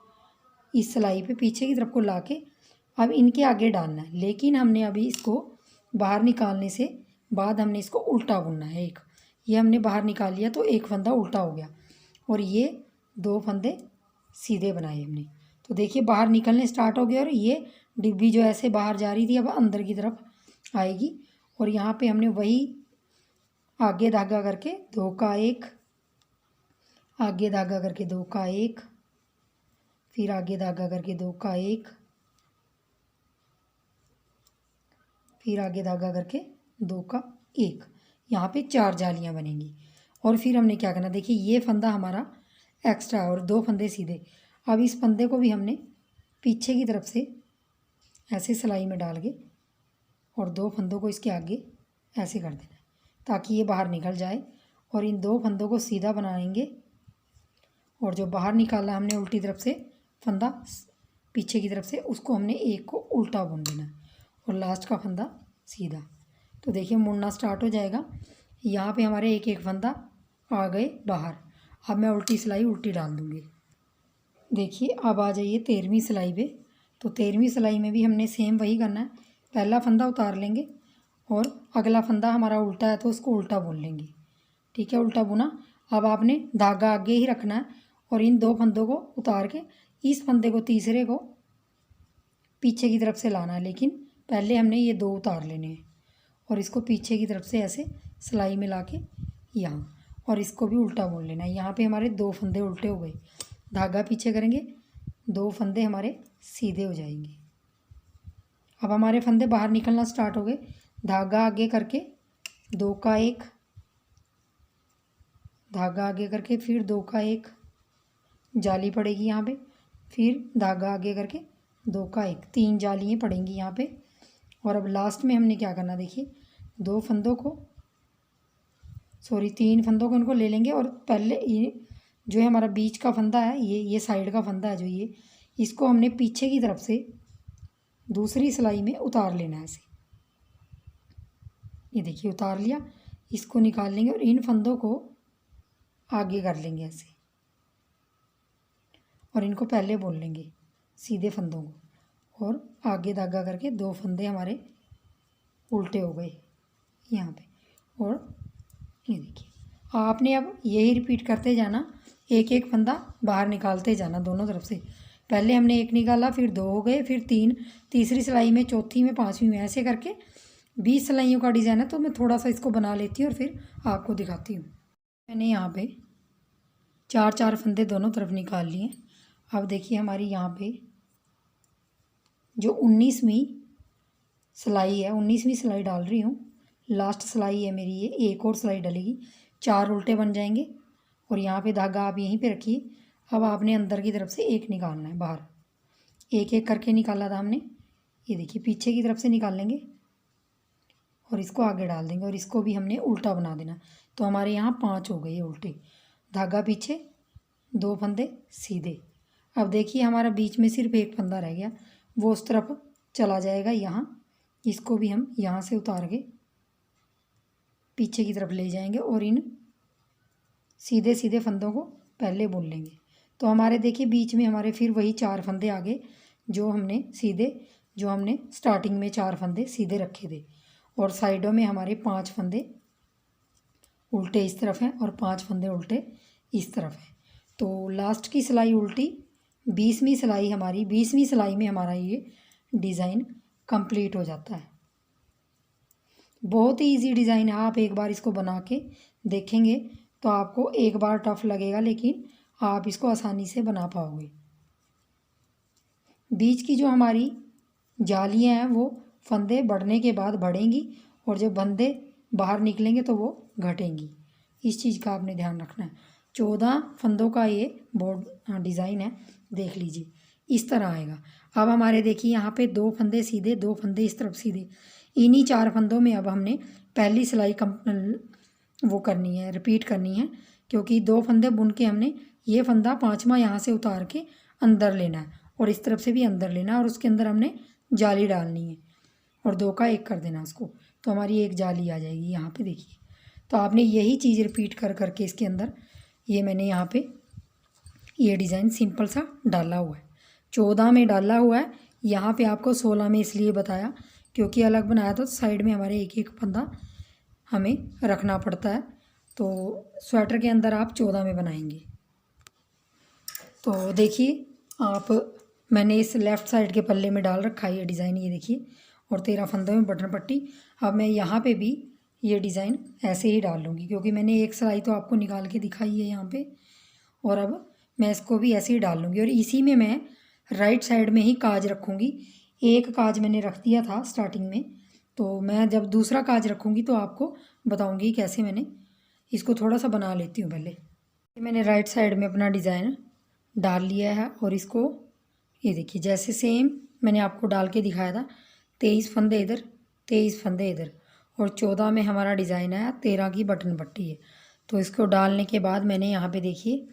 इस सिलाई पे पीछे की तरफ को ला के अब इनके आगे डालना है। लेकिन हमने अभी इसको बाहर निकालने से बाद हमने इसको उल्टा बुनना है। एक ये हमने बाहर निकाल लिया तो एक फंदा उल्टा हो गया और ये दो फंदे सीधे बनाए हमने। तो देखिए बाहर निकलने स्टार्ट हो गया और ये डिब्बी जो ऐसे बाहर जा रही थी अब अंदर की तरफ आएगी। और यहाँ पे हमने वही आगे धागा करके दो का एक, आगे धागा करके दो का एक, फिर आगे धागा करके दो का एक, फिर आगे धागा करके दो का एक, यहाँ पे 4 जालियाँ बनेंगी। और फिर हमने क्या करना, देखिए ये फंदा हमारा एक्स्ट्रा और दो फंदे सीधे। अब इस फंदे को भी हमने पीछे की तरफ से ऐसे सिलाई में डाल के और दो फंदों को इसके आगे ऐसे कर देना है ताकि ये बाहर निकल जाए। और इन दो फंदों को सीधा बनाएंगे और जो बाहर निकाला हमने उल्टी तरफ से फंदा पीछे की तरफ से, उसको हमने एक को उल्टा बुन देना और लास्ट का फंदा सीधा। तो देखिए मुड़ना स्टार्ट हो जाएगा। यहाँ पे हमारे एक एक फंदा आ गए बाहर। अब मैं उल्टी सिलाई उल्टी डाल दूँगी। देखिए अब आ जाइए 13वीं सिलाई पे। तो 13वीं सिलाई में भी हमने सेम वही करना है। पहला फंदा उतार लेंगे और अगला फंदा हमारा उल्टा है तो उसको उल्टा बुन लेंगे। ठीक है, उल्टा बुना। अब आपने धागा आगे ही रखना है और इन दो फंदों को उतार के इस फंदे को तीसरे को पीछे की तरफ से लाना है, लेकिन पहले हमने ये दो उतार लेने हैं और इसको पीछे की तरफ से ऐसे सिलाई में ला के यहाँ, और इसको भी उल्टा बुन लेना है। यहाँ पे हमारे दो फंदे उल्टे हो गए, धागा पीछे करेंगे, दो फंदे हमारे सीधे हो जाएंगे। अब हमारे फंदे बाहर निकलना स्टार्ट हो गए। धागा आगे करके दो का एक, धागा आगे करके फिर दो का एक, जाली पड़ेगी यहाँ पे, फिर धागा आगे करके दो का एक, तीन जालियाँ पड़ेंगी यहाँ पे। और अब लास्ट में हमने क्या करना, देखिए दो फंदों को तीन फंदों को इनको ले लेंगे और पहले ये जो है हमारा बीच का फंदा है, ये साइड का फंदा है जो इसको हमने पीछे की तरफ से दूसरी सिलाई में उतार लेना है ऐसे। ये देखिए उतार लिया, इसको निकाल लेंगे और इन फंदों को आगे कर लेंगे ऐसे और इनको पहले बोल लेंगे सीधे फंदों को, और आगे धागा करके दो फंदे हमारे उल्टे हो गए यहाँ पे। और ये देखिए आपने अब यही रिपीट करते जाना, एक एक फंदा बाहर निकालते जाना दोनों तरफ से। पहले हमने एक निकाला, फिर दो हो गए, फिर तीन, तीसरी सिलाई में, चौथी में, पांचवी में, ऐसे करके 20 सिलाइयों का डिज़ाइन है। तो मैं थोड़ा सा इसको बना लेती हूँ और फिर आपको दिखाती हूँ। मैंने यहाँ पे 4 फंदे दोनों तरफ निकाल लिए। अब देखिए हमारी यहाँ पे जो 19वीं सिलाई है, 19वीं सिलाई डाल रही हूँ, लास्ट सिलाई है मेरी ये, एक और सिलाई डलेगी, 4 उल्टे बन जाएंगे और यहाँ पे धागा आप यहीं पे रखिए। अब आपने अंदर की तरफ से एक निकालना है बाहर, एक एक करके निकाला था हमने। ये देखिए पीछे की तरफ से निकाल लेंगे और इसको आगे डाल देंगे और इसको भी हमने उल्टा बना देना। तो हमारे यहाँ 5 हो गए उल्टे, धागा पीछे, दो फंदे सीधे। अब देखिए हमारा बीच में सिर्फ एक फंदा रह गया, वो उस तरफ चला जाएगा यहाँ, इसको भी हम यहाँ से उतार के पीछे की तरफ ले जाएंगे और इन सीधे सीधे फंदों को पहले बुन लेंगे। तो हमारे देखिए बीच में हमारे फिर वही 4 फंदे आ गए जो हमने स्टार्टिंग में 4 फंदे सीधे रखे थे, और साइडों में हमारे 5 फंदे उल्टे इस तरफ हैं और 5 फंदे उल्टे इस तरफ हैं। तो लास्ट की सिलाई उल्टी 20वीं सिलाई में हमारा ये डिज़ाइन कंप्लीट हो जाता है। बहुत ही इजी डिज़ाइन है, आप एक बार इसको बना के देखेंगे तो आपको एक बार टफ लगेगा, लेकिन आप इसको आसानी से बना पाओगे। बीच की जो हमारी जालियां हैं वो फंदे बढ़ने के बाद बढ़ेंगी और जब फंदे बाहर निकलेंगे तो वो घटेंगी। इस चीज़ का आपने ध्यान रखना है। 14 फंदों का ये बोर्ड डिज़ाइन है, देख लीजिए इस तरह आएगा। अब हमारे देखिए यहाँ पे 2 फंदे सीधे, 2 फंदे इस तरफ सीधे, इन्हीं 4 फंदों में अब हमने पहली सिलाई रिपीट करनी है, क्योंकि 2 फंदे बुन के हमने ये फंदा 5वां यहाँ से उतार के अंदर लेना है और इस तरफ से भी अंदर लेना है और उसके अंदर हमने जाली डालनी है और 2 का 1 कर देना उसको, तो हमारी एक जाली आ जाएगी यहाँ पे देखिए। तो आपने यही चीज़ रिपीट कर करके इसके अंदर ये मैंने यहाँ पे ये डिज़ाइन सिंपल सा डाला हुआ है, 14 में डाला हुआ है। यहाँ पे आपको 16 में इसलिए बताया क्योंकि अलग बनाया था, तो साइड में हमारे एक एक फंदा हमें रखना पड़ता है। तो स्वेटर के अंदर आप 14 में बनाएंगे। तो देखिए आप, मैंने इस लेफ़्ट साइड के पल्ले में डाल रखा है ये डिज़ाइन, ये देखिए, और 13 फंदों में बटन पट्टी। अब मैं यहाँ पे भी ये डिज़ाइन ऐसे ही डाल लूँगी, क्योंकि मैंने एक सिलाई तो आपको निकाल के दिखाई है यहाँ पे, और अब मैं इसको भी ऐसे ही डाल लूँगी। और इसी में मैं राइट साइड में ही काज रखूँगी। एक काज मैंने रख दिया था स्टार्टिंग में, तो मैं जब दूसरा काज रखूँगी तो आपको बताऊँगी कैसे मैंने इसको थोड़ा सा बना लेती हूँ। पहले मैंने राइट साइड में अपना डिज़ाइन डाल लिया है और इसको ये देखिए जैसे सेम मैंने आपको डाल के दिखाया था, 23 फंदे इधर, 23 फंदे इधर, और 14 में हमारा डिज़ाइन आया, 13 की बटन पट्टी है। तो इसको डालने के बाद मैंने यहाँ पे देखिए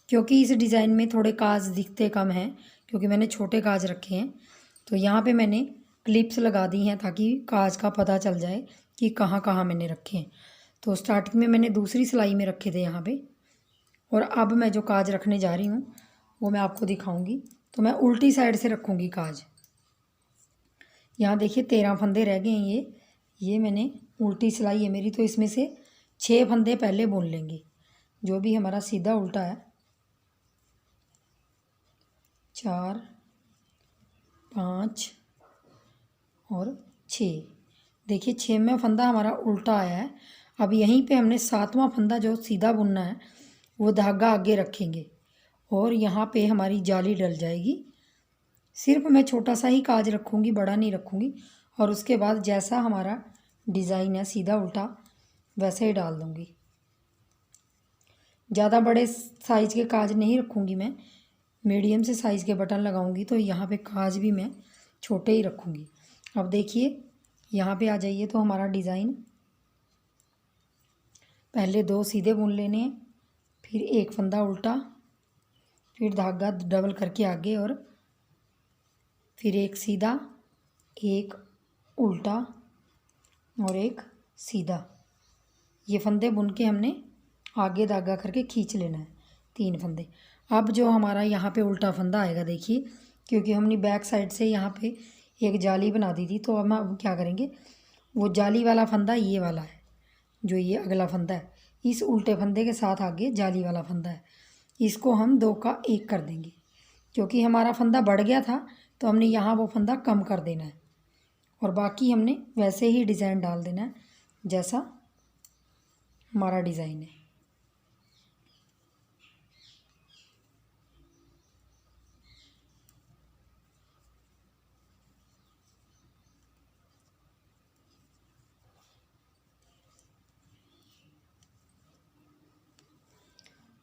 क्योंकि इस डिज़ाइन में थोड़े काज दिखते कम हैं, क्योंकि मैंने छोटे काज रखे हैं, तो यहाँ पे मैंने क्लिप्स लगा दी हैं ताकि काज का पता चल जाए कि कहाँ कहाँ मैंने रखे हैं। तो स्टार्टिंग में मैंने दूसरी सिलाई में रखे थे यहाँ पे, और अब मैं जो काज रखने जा रही हूँ वो मैं आपको दिखाऊंगी। तो मैं उल्टी साइड से रखूँगी काज। यहाँ देखिए 13 फंदे रह गए हैं। ये मैंने उल्टी सिलाई है मेरी, तो इसमें से 6 फंदे पहले बुन लेंगे। जो भी हमारा सीधा उल्टा है, 4 5 और 6। देखिए 6वां फंदा हमारा उल्टा आया है। अब यहीं पे हमने 7वां फंदा जो सीधा बुनना है वो धागा आगे रखेंगे और यहाँ पे हमारी जाली डल जाएगी। सिर्फ मैं छोटा सा ही काज रखूँगी, बड़ा नहीं रखूँगी। और उसके बाद जैसा हमारा डिज़ाइन है सीधा उल्टा वैसे ही डाल दूँगी। ज़्यादा बड़े साइज़ के काज नहीं रखूँगी मैं, मीडियम से साइज़ के बटन लगाऊँगी। तो यहाँ पे काज भी मैं छोटे ही रखूँगी। अब देखिए यहाँ पे आ जाइए। तो हमारा डिज़ाइन पहले 2 सीधे बुन लेने हैं, फिर एक फंदा उल्टा, फिर धागा डबल करके आगे, और फिर एक सीधा, एक उल्टा और एक सीधा। ये फंदे बुन के हमने आगे धागा करके खींच लेना है 3 फंदे। अब जो हमारा यहाँ पे उल्टा फंदा आएगा, देखिए क्योंकि हमने बैक साइड से यहाँ पे एक जाली बना दी थी, तो अब क्या करेंगे, वो जाली वाला फंदा ये वाला है, जो ये अगला फंदा है, इस उल्टे फंदे के साथ आगे जाली वाला फंदा है, इसको हम 2 का 1 कर देंगे। क्योंकि हमारा फंदा बढ़ गया था तो हमने यहाँ वो फंदा कम कर देना है, और बाकी हमने वैसे ही डिज़ाइन डाल देना है जैसा हमारा डिज़ाइन है।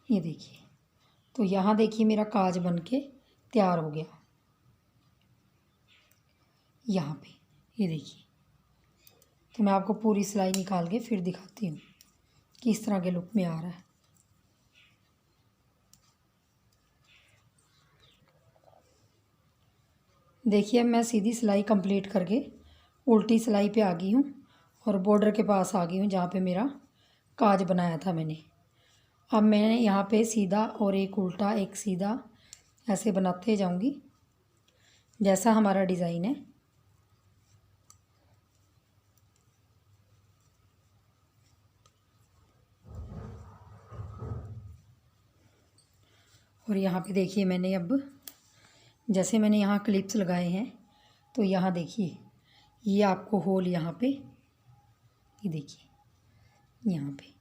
ये देखिए, तो यहाँ देखिए मेरा काज बन के तैयार हो गया। यहाँ पे ये देखिए, तो मैं आपको पूरी सिलाई निकाल के फिर दिखाती हूँ कि इस तरह के लुक में आ रहा है। देखिए अब मैं सीधी सिलाई कंप्लीट करके उल्टी सिलाई पे आ गई हूँ और बॉर्डर के पास आ गई हूँ जहाँ पे मेरा काज बनाया था मैंने। अब मैं यहाँ पे सीधा और एक उल्टा एक सीधा ऐसे बनाते जाऊँगी जैसा हमारा डिज़ाइन है। और यहाँ पे देखिए मैंने अब जैसे मैंने यहाँ क्लिप्स लगाए हैं, तो यहाँ देखिए ये आपको होल यहाँ पे, ये देखिए यहाँ पे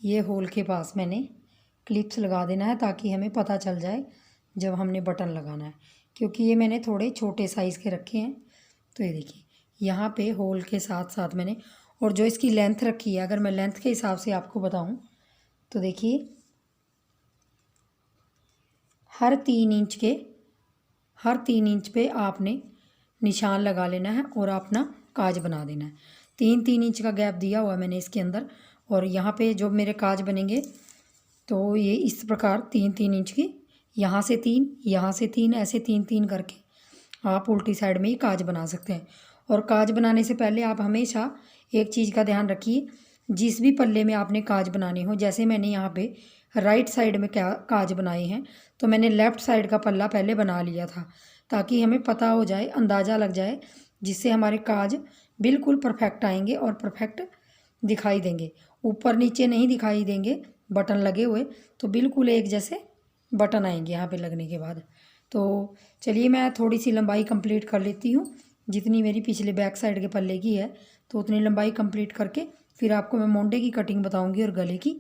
ये होल के पास मैंने क्लिप्स लगा देना है ताकि हमें पता चल जाए जब हमने बटन लगाना है। क्योंकि ये मैंने थोड़े छोटे साइज़ के रखे हैं, तो ये देखिए यहाँ पे होल के साथ साथ मैंने, और जो इसकी लेंथ रखी है, अगर मैं लेंथ के हिसाब से आपको बताऊँ तो देखिए हर 3 इंच पे आपने निशान लगा लेना है और अपना काज बना देना है। 3 इंच का गैप दिया हुआ है मैंने इसके अंदर, और यहाँ पे जो मेरे काज बनेंगे तो ये इस प्रकार 3 इंच की, यहाँ से 3, यहाँ से 3, ऐसे 3 करके आप उल्टी साइड में ही काज बना सकते हैं। और काज बनाने से पहले आप हमेशा एक चीज़ का ध्यान रखिए, जिस भी पल्ले में आपने काज बनाने हो, जैसे मैंने यहाँ पे राइट साइड में क्या काज बनाए हैं, तो मैंने लेफ़्ट साइड का पल्ला पहले बना लिया था ताकि हमें पता हो जाए, अंदाज़ा लग जाए, जिससे हमारे काज बिल्कुल परफेक्ट आएंगे और परफेक्ट दिखाई देंगे। ऊपर नीचे नहीं दिखाई देंगे बटन लगे हुए, तो बिल्कुल एक जैसे बटन आएंगे यहाँ पे लगने के बाद। तो चलिए मैं थोड़ी सी लंबाई कंप्लीट कर लेती हूँ, जितनी मेरी पिछले बैक साइड के पल्ले की है, तो उतनी लंबाई कंप्लीट करके फिर आपको मैं मोंडे की कटिंग बताऊँगी और गले की।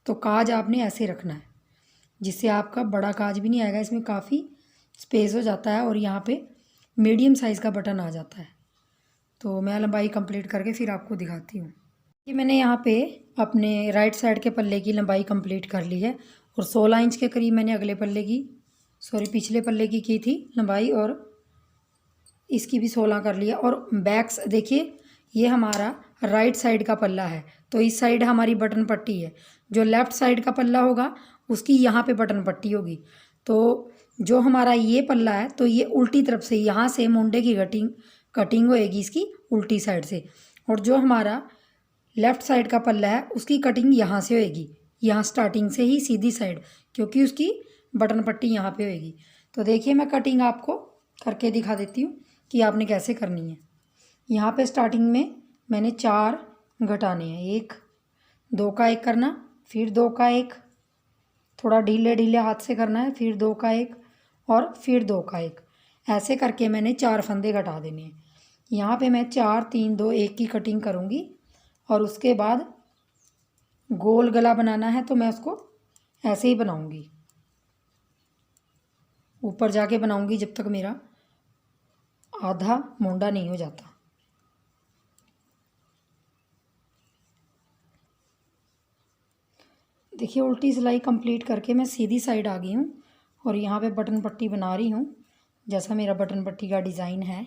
तो काज आपने ऐसे रखना है जिससे आपका बड़ा काज भी नहीं आएगा, इसमें काफ़ी स्पेस हो जाता है और यहाँ पे मीडियम साइज़ का बटन आ जाता है। तो मैं लंबाई कंप्लीट करके फिर आपको दिखाती हूँ कि मैंने यहाँ पे अपने राइट साइड के पल्ले की लंबाई कंप्लीट कर ली है, और 16 इंच के करीब मैंने अगले पल्ले की, पिछले पल्ले की थी लंबाई, और इसकी भी 16 कर लिया। और बैक्स देखिए ये हमारा राइट साइड का पल्ला है, तो इस साइड हमारी बटन पट्टी है। जो लेफ़्ट साइड का पल्ला होगा उसकी यहाँ पे बटन पट्टी होगी। तो जो हमारा ये पल्ला है तो ये उल्टी तरफ से, यहाँ से मुंडे की कटिंग होएगी इसकी उल्टी साइड से, और जो हमारा लेफ़्ट साइड का पल्ला है उसकी कटिंग यहाँ से होएगी, यहाँ स्टार्टिंग से ही सीधी साइड, क्योंकि उसकी बटन पट्टी यहाँ पे होएगी। तो देखिए मैं कटिंग आपको करके दिखा देती हूँ कि आपने कैसे करनी है। यहाँ पे स्टार्टिंग में मैंने 4 घटाने हैं, 1 2 का 1 करना, फिर 2 का 1, थोड़ा ढीले ढीले हाथ से करना है, फिर 2 का 1 और फिर 2 का 1, ऐसे करके मैंने 4 फंदे घटा देने हैं। यहाँ पे मैं 4 3 2 1 की कटिंग करूँगी और उसके बाद गोल गला बनाना है तो मैं उसको ऐसे ही बनाऊँगी, ऊपर जाके बनाऊँगी जब तक मेरा आधा मोंडा नहीं हो जाता। देखिए उल्टी सिलाई कंप्लीट करके मैं सीधी साइड आ गई हूँ और यहाँ पे बटन पट्टी बना रही हूँ, जैसा मेरा बटन पट्टी का डिज़ाइन है।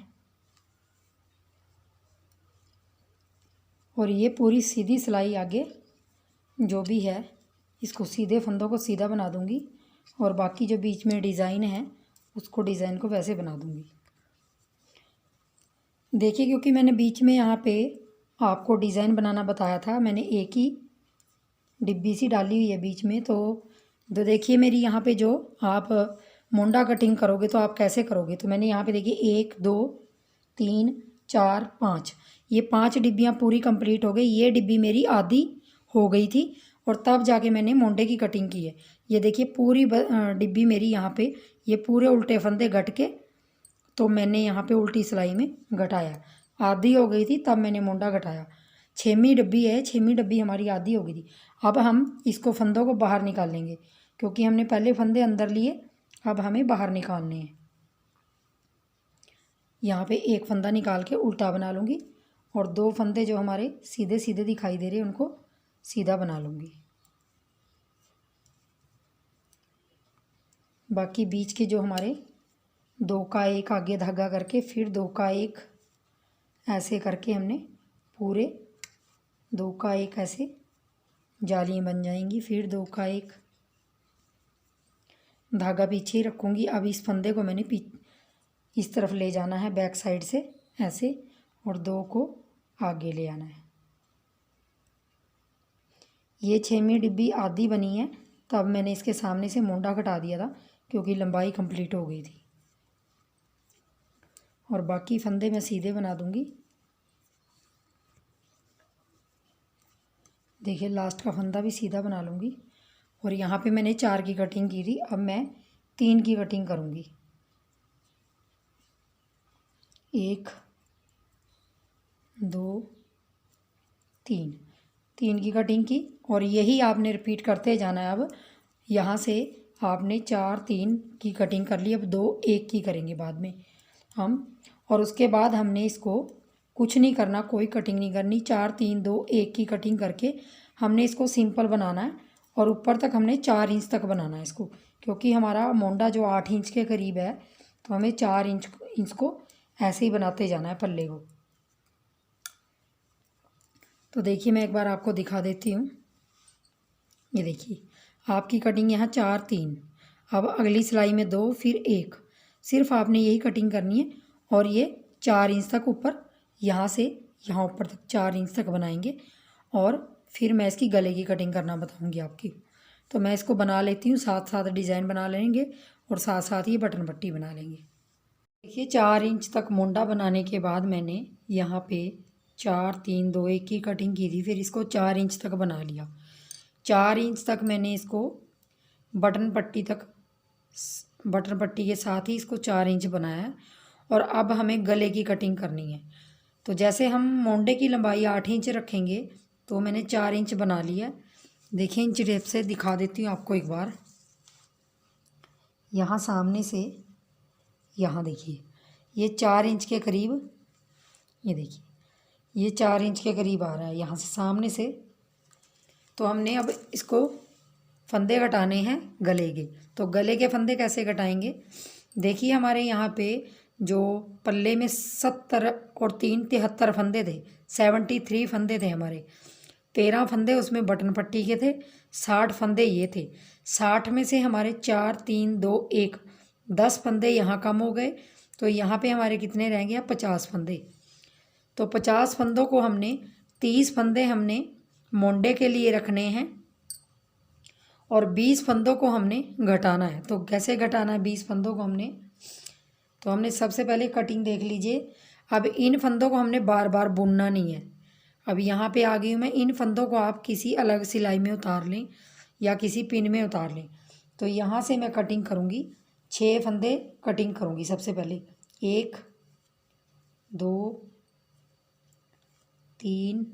और ये पूरी सीधी सिलाई आगे जो भी है इसको सीधे फंदों को सीधा बना दूँगी और बाकी जो बीच में डिज़ाइन है उसको डिज़ाइन को वैसे बना दूँगी। देखिए क्योंकि मैंने बीच में यहाँ पे आपको डिज़ाइन बनाना बताया था, मैंने एक ही डिब्बी सी डाली हुई है बीच में। तो देखिए मेरी यहाँ पे जो आप मुंडा कटिंग करोगे तो आप कैसे करोगे, तो मैंने यहाँ पे देखिए 1 2 3 4 5, ये 5 डिब्बियाँ पूरी कंप्लीट हो गई। ये डिब्बी मेरी आधी हो गई थी और तब जाके मैंने मोंडे की कटिंग की है। ये देखिए पूरी डिब्बी मेरी यहाँ पे ये पूरे उल्टे फंदे घट के, तो मैंने यहाँ पे उल्टी सिलाई में घटाया, आधी हो गई थी तब मैंने मोंडा घटाया। 6वीं डिब्बी है, 6वीं डिब्बी हमारी आधी हो गई थी। अब हम इसको फंदों को बाहर निकाल लेंगे क्योंकि हमने पहले फंदे अंदर लिए, अब हमें बाहर निकालने हैं। यहाँ पे एक फंदा निकाल के उल्टा बना लूँगी और 2 फंदे जो हमारे सीधे सीधे दिखाई दे रहे हैं उनको सीधा बना लूँगी। बाकी बीच के जो हमारे 2 का 1 आगे धागा करके फिर 2 का 1 ऐसे करके हमने पूरे 2 का 1 ऐसे जालियाँ बन जाएंगी, फिर 2 का 1 धागा पीछे ही रखूँगी। अब इस फंदे को मैंने इस तरफ ले जाना है बैक साइड से ऐसे और 2 को आगे ले आना है। ये 6वीं डिब्बी आधी बनी है, तब मैंने इसके सामने से मोंडा घटा दिया था क्योंकि लंबाई कंप्लीट हो गई थी। और बाकी फंदे मैं सीधे बना दूँगी। देखिए लास्ट का फंदा भी सीधा बना लूँगी और यहाँ पे मैंने 4 की कटिंग की थी, अब मैं 3 की कटिंग करूँगी। 1 2 3 की कटिंग की और यही आपने रिपीट करते जाना है। अब यहाँ से आपने 4 3 की कटिंग कर ली, अब 2 1 की करेंगे बाद में हम, और उसके बाद हमने इसको कुछ नहीं करना, कोई कटिंग नहीं करनी। 4 3 2 1 की कटिंग करके हमने इसको सिंपल बनाना है और ऊपर तक हमने 4 इंच तक बनाना है इसको, क्योंकि हमारा मोंडा जो 8 इंच के करीब है तो हमें 4 इंच को ऐसे ही बनाते जाना है पल्ले को। तो देखिए मैं एक बार आपको दिखा देती हूँ। ये देखिए आपकी कटिंग यहाँ 4 3, अब अगली सिलाई में 2 फिर 1, सिर्फ आपने यही कटिंग करनी है और ये 4 इंच तक ऊपर, यहाँ से यहाँ ऊपर तक 4 इंच तक बनाएंगे और फिर मैं इसकी गले की कटिंग करना बताऊँगी आपकी। तो मैं इसको बना लेती हूँ, साथ साथ डिज़ाइन बना लेंगे और साथ साथ ये बटन पट्टी बना लेंगे। देखिए 4 इंच तक मोंडा बनाने के बाद मैंने यहाँ पे 4 3 2 1 की कटिंग की थी, फिर इसको 4 इंच तक बना लिया। 4 इंच तक मैंने इसको बटन पट्टी के साथ ही इसको 4 इंच बनाया और अब हमें गले की कटिंग करनी है। तो जैसे हम मोंडे की लंबाई 8 इंच रखेंगे तो मैंने 4 इंच बना लिया। देखिए इंच टेप से दिखा देती हूँ आपको एक बार। यहाँ सामने से यहाँ देखिए ये 4 इंच के करीब, ये देखिए ये 4 इंच के करीब आ रहा है यहाँ से सामने से। तो हमने अब इसको फंदे घटाने हैं गले के। तो गले के फंदे कैसे घटाएंगे, देखिए हमारे यहाँ पे जो पल्ले में 70 और 3 73 फंदे थे, 73 फंदे थे हमारे। 13 फंदे उसमें बटन पट्टी के थे, 60 फंदे ये थे। 60 में से हमारे 4 3 2 1 10 फंदे यहाँ कम हो गए, तो यहाँ पे हमारे कितने रहेंगे अब 50 फंदे। तो 50 फंदों को हमने 30 फंदे हमने मोंडे के लिए रखने हैं और 20 फंदों को हमने घटाना है। तो कैसे घटाना है 20 फंदों को हमने, तो हमने सबसे पहले कटिंग देख लीजिए। अब इन फंदों को हमने बार बार बुनना नहीं है। अब यहाँ पे आ गई हूँ मैं। इन फंदों को आप किसी अलग सिलाई में उतार लें या किसी पिन में उतार लें। तो यहाँ से मैं कटिंग करूँगी, 6 फंदे कटिंग करूँगी। सबसे पहले 1 2 3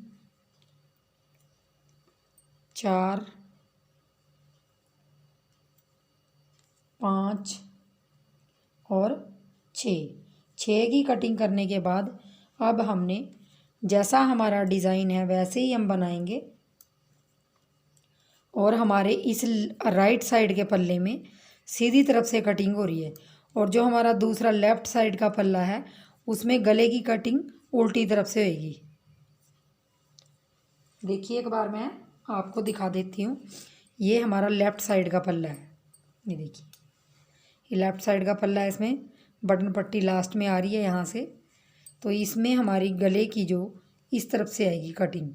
4 5 और 6 की कटिंग करने के बाद अब हमने जैसा हमारा डिज़ाइन है वैसे ही हम बनाएंगे और हमारे इस राइट साइड के पल्ले में सीधी तरफ से कटिंग हो रही है और जो हमारा दूसरा लेफ़्ट साइड का पल्ला है उसमें गले की कटिंग उल्टी तरफ से होगी। देखिए एक बार मैं आपको दिखा देती हूँ। ये हमारा लेफ़्ट साइड का पल्ला है, ये देखिए ये लेफ़्ट साइड का पल्ला है। इसमें बटन पट्टी लास्ट में आ रही है यहाँ से, तो इसमें हमारी गले की जो इस तरफ से आएगी कटिंग,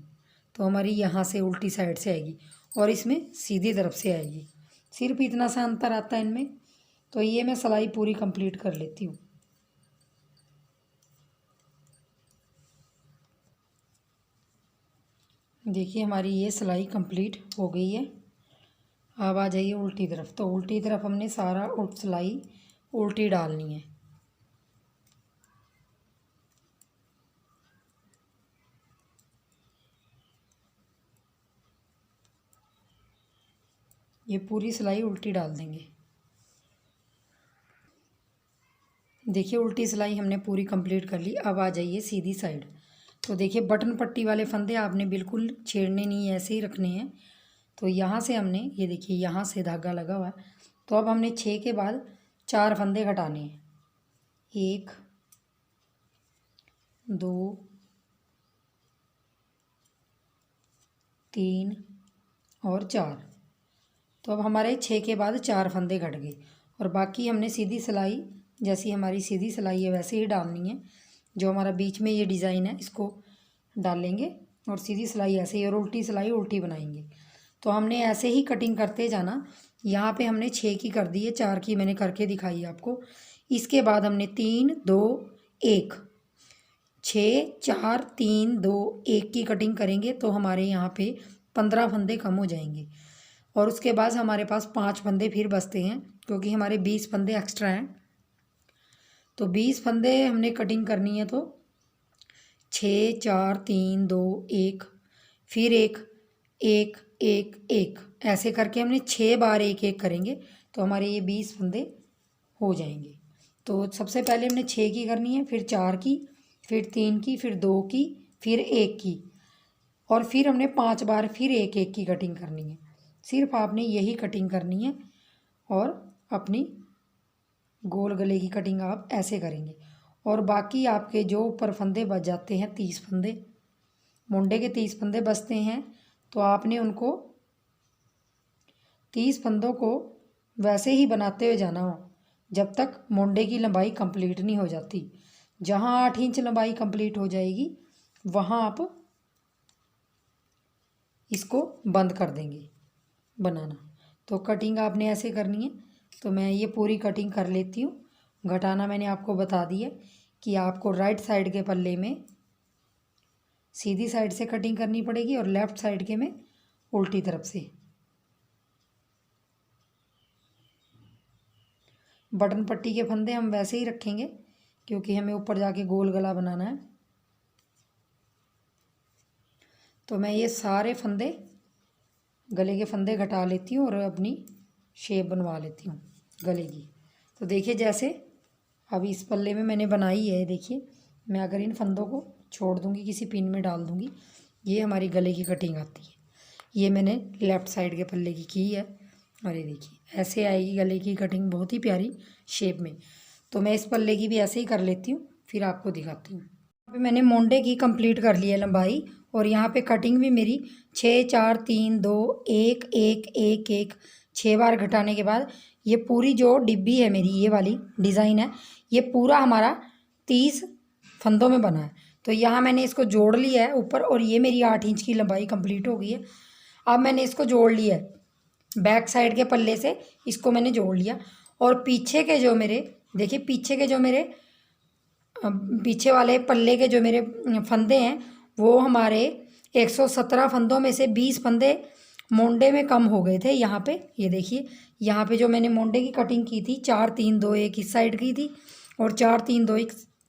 तो हमारी यहाँ से उल्टी साइड से आएगी और इसमें सीधी तरफ से आएगी। सिर्फ इतना सा अंतर आता है इनमें। तो ये मैं सिलाई पूरी कंप्लीट कर लेती हूँ। देखिए हमारी ये सिलाई कंप्लीट हो गई है। अब आ जाइए उल्टी तरफ। तो उल्टी तरफ हमने सारा सिलाई उल्टी डालनी है। ये पूरी सिलाई उल्टी डाल देंगे। देखिए उल्टी सिलाई हमने पूरी कंप्लीट कर ली। अब आ जाइए सीधी साइड। तो देखिए बटन पट्टी वाले फंदे आपने बिल्कुल छेड़ने नहीं, ऐसे ही रखने हैं। तो यहाँ से हमने ये देखिए यहाँ से धागा लगा हुआ है। तो अब हमने 6 के बाद 4 फंदे घटाने हैं। 1 2 3 और 4। तो अब हमारे 6 के बाद 4 फंदे घट गए और बाकी हमने सीधी सिलाई, जैसी हमारी सीधी सिलाई है वैसे ही डालनी है। जो हमारा बीच में ये डिज़ाइन है इसको डालेंगे और सीधी सिलाई ऐसे ही, और उल्टी सिलाई उल्टी बनाएंगे। तो हमने ऐसे ही कटिंग करते जाना। यहाँ पे हमने 6 की कर दी है, 4 की मैंने करके दिखाई आपको। इसके बाद हमने 3 2 1 6 4 3 2 1 की कटिंग करेंगे तो हमारे यहाँ पे 15 फंदे कम हो जाएंगे। और उसके बाद हमारे पास 5 फंदे फिर बचते हैं क्योंकि हमारे 20 फंदे एक्स्ट्रा हैं। तो 20 फंदे हमने कटिंग करनी है। तो 6 4 3 2 1 फिर 1 1 1 1 ऐसे करके हमने 6 बार 1 1 करेंगे तो हमारे ये 20 फंदे हो जाएंगे। तो सबसे पहले हमने 6 की करनी है, फिर 4 की, फिर 3 की, फिर 2 की, फिर 1 की, और फिर हमने 5 बार फिर 1 1 की कटिंग करनी है। सिर्फ आपने यही कटिंग करनी है और अपनी गोल गले की कटिंग आप ऐसे करेंगे। और बाकी आपके जो ऊपर फंदे बच जाते हैं 30 फंदे, मुंडे के 30 फंदे बचते हैं, तो आपने उनको 30 फंदों को वैसे ही बनाते हुए जाना हो जब तक मुंडे की लंबाई कंप्लीट नहीं हो जाती। जहाँ 8 इंच लंबाई कंप्लीट हो जाएगी वहाँ आप इसको बंद कर देंगे बनाना। तो कटिंग आपने ऐसे करनी है। तो मैं ये पूरी कटिंग कर लेती हूँ। घटाना मैंने आपको बता दिया कि आपको राइट साइड के पल्ले में सीधी साइड से कटिंग करनी पड़ेगी और लेफ़्ट साइड के में उल्टी तरफ से। बटन पट्टी के फंदे हम वैसे ही रखेंगे क्योंकि हमें ऊपर जाके गोल गला बनाना है। तो मैं ये सारे फंदे, गले के फंदे घटा लेती हूँ और अपनी शेप बनवा लेती हूँ गले की। तो देखिए जैसे अभी इस पल्ले में मैंने बनाई है, देखिए मैं अगर इन फंदों को छोड़ दूँगी, किसी पिन में डाल दूँगी, ये हमारी गले की कटिंग आती है। ये मैंने लेफ़्ट साइड के पल्ले की है और ये देखिए ऐसे आएगी गले की कटिंग, बहुत ही प्यारी शेप में। तो मैं इस पल्ले की भी ऐसे ही कर लेती हूँ, फिर आपको दिखाती हूँ। यहाँ पे मैंने मोंडे की कंप्लीट कर ली है लंबाई और यहाँ पे कटिंग भी मेरी 6 4 3 2 1 1 1 1 6 बार घटाने के बाद ये पूरी जो डिब्बी है मेरी, ये वाली डिज़ाइन है, ये पूरा हमारा 30 फंदों में बना है। तो यहाँ मैंने इसको जोड़ लिया है ऊपर, और ये मेरी 8 इंच की लंबाई कंप्लीट हो गई है। अब मैंने इसको जोड़ लिया है बैक साइड के पल्ले से, इसको मैंने जोड़ लिया। और पीछे के जो मेरे, देखिए पीछे के जो मेरे पीछे वाले पल्ले के जो मेरे फंदे हैं, वो हमारे 117 फंदों में से 20 फंदे मोंडे में कम हो गए थे। यहाँ पे ये देखिए, यहाँ पे जो मैंने मोंडे की कटिंग की थी, 4 3 2 1 इस साइड की थी और 4 3 2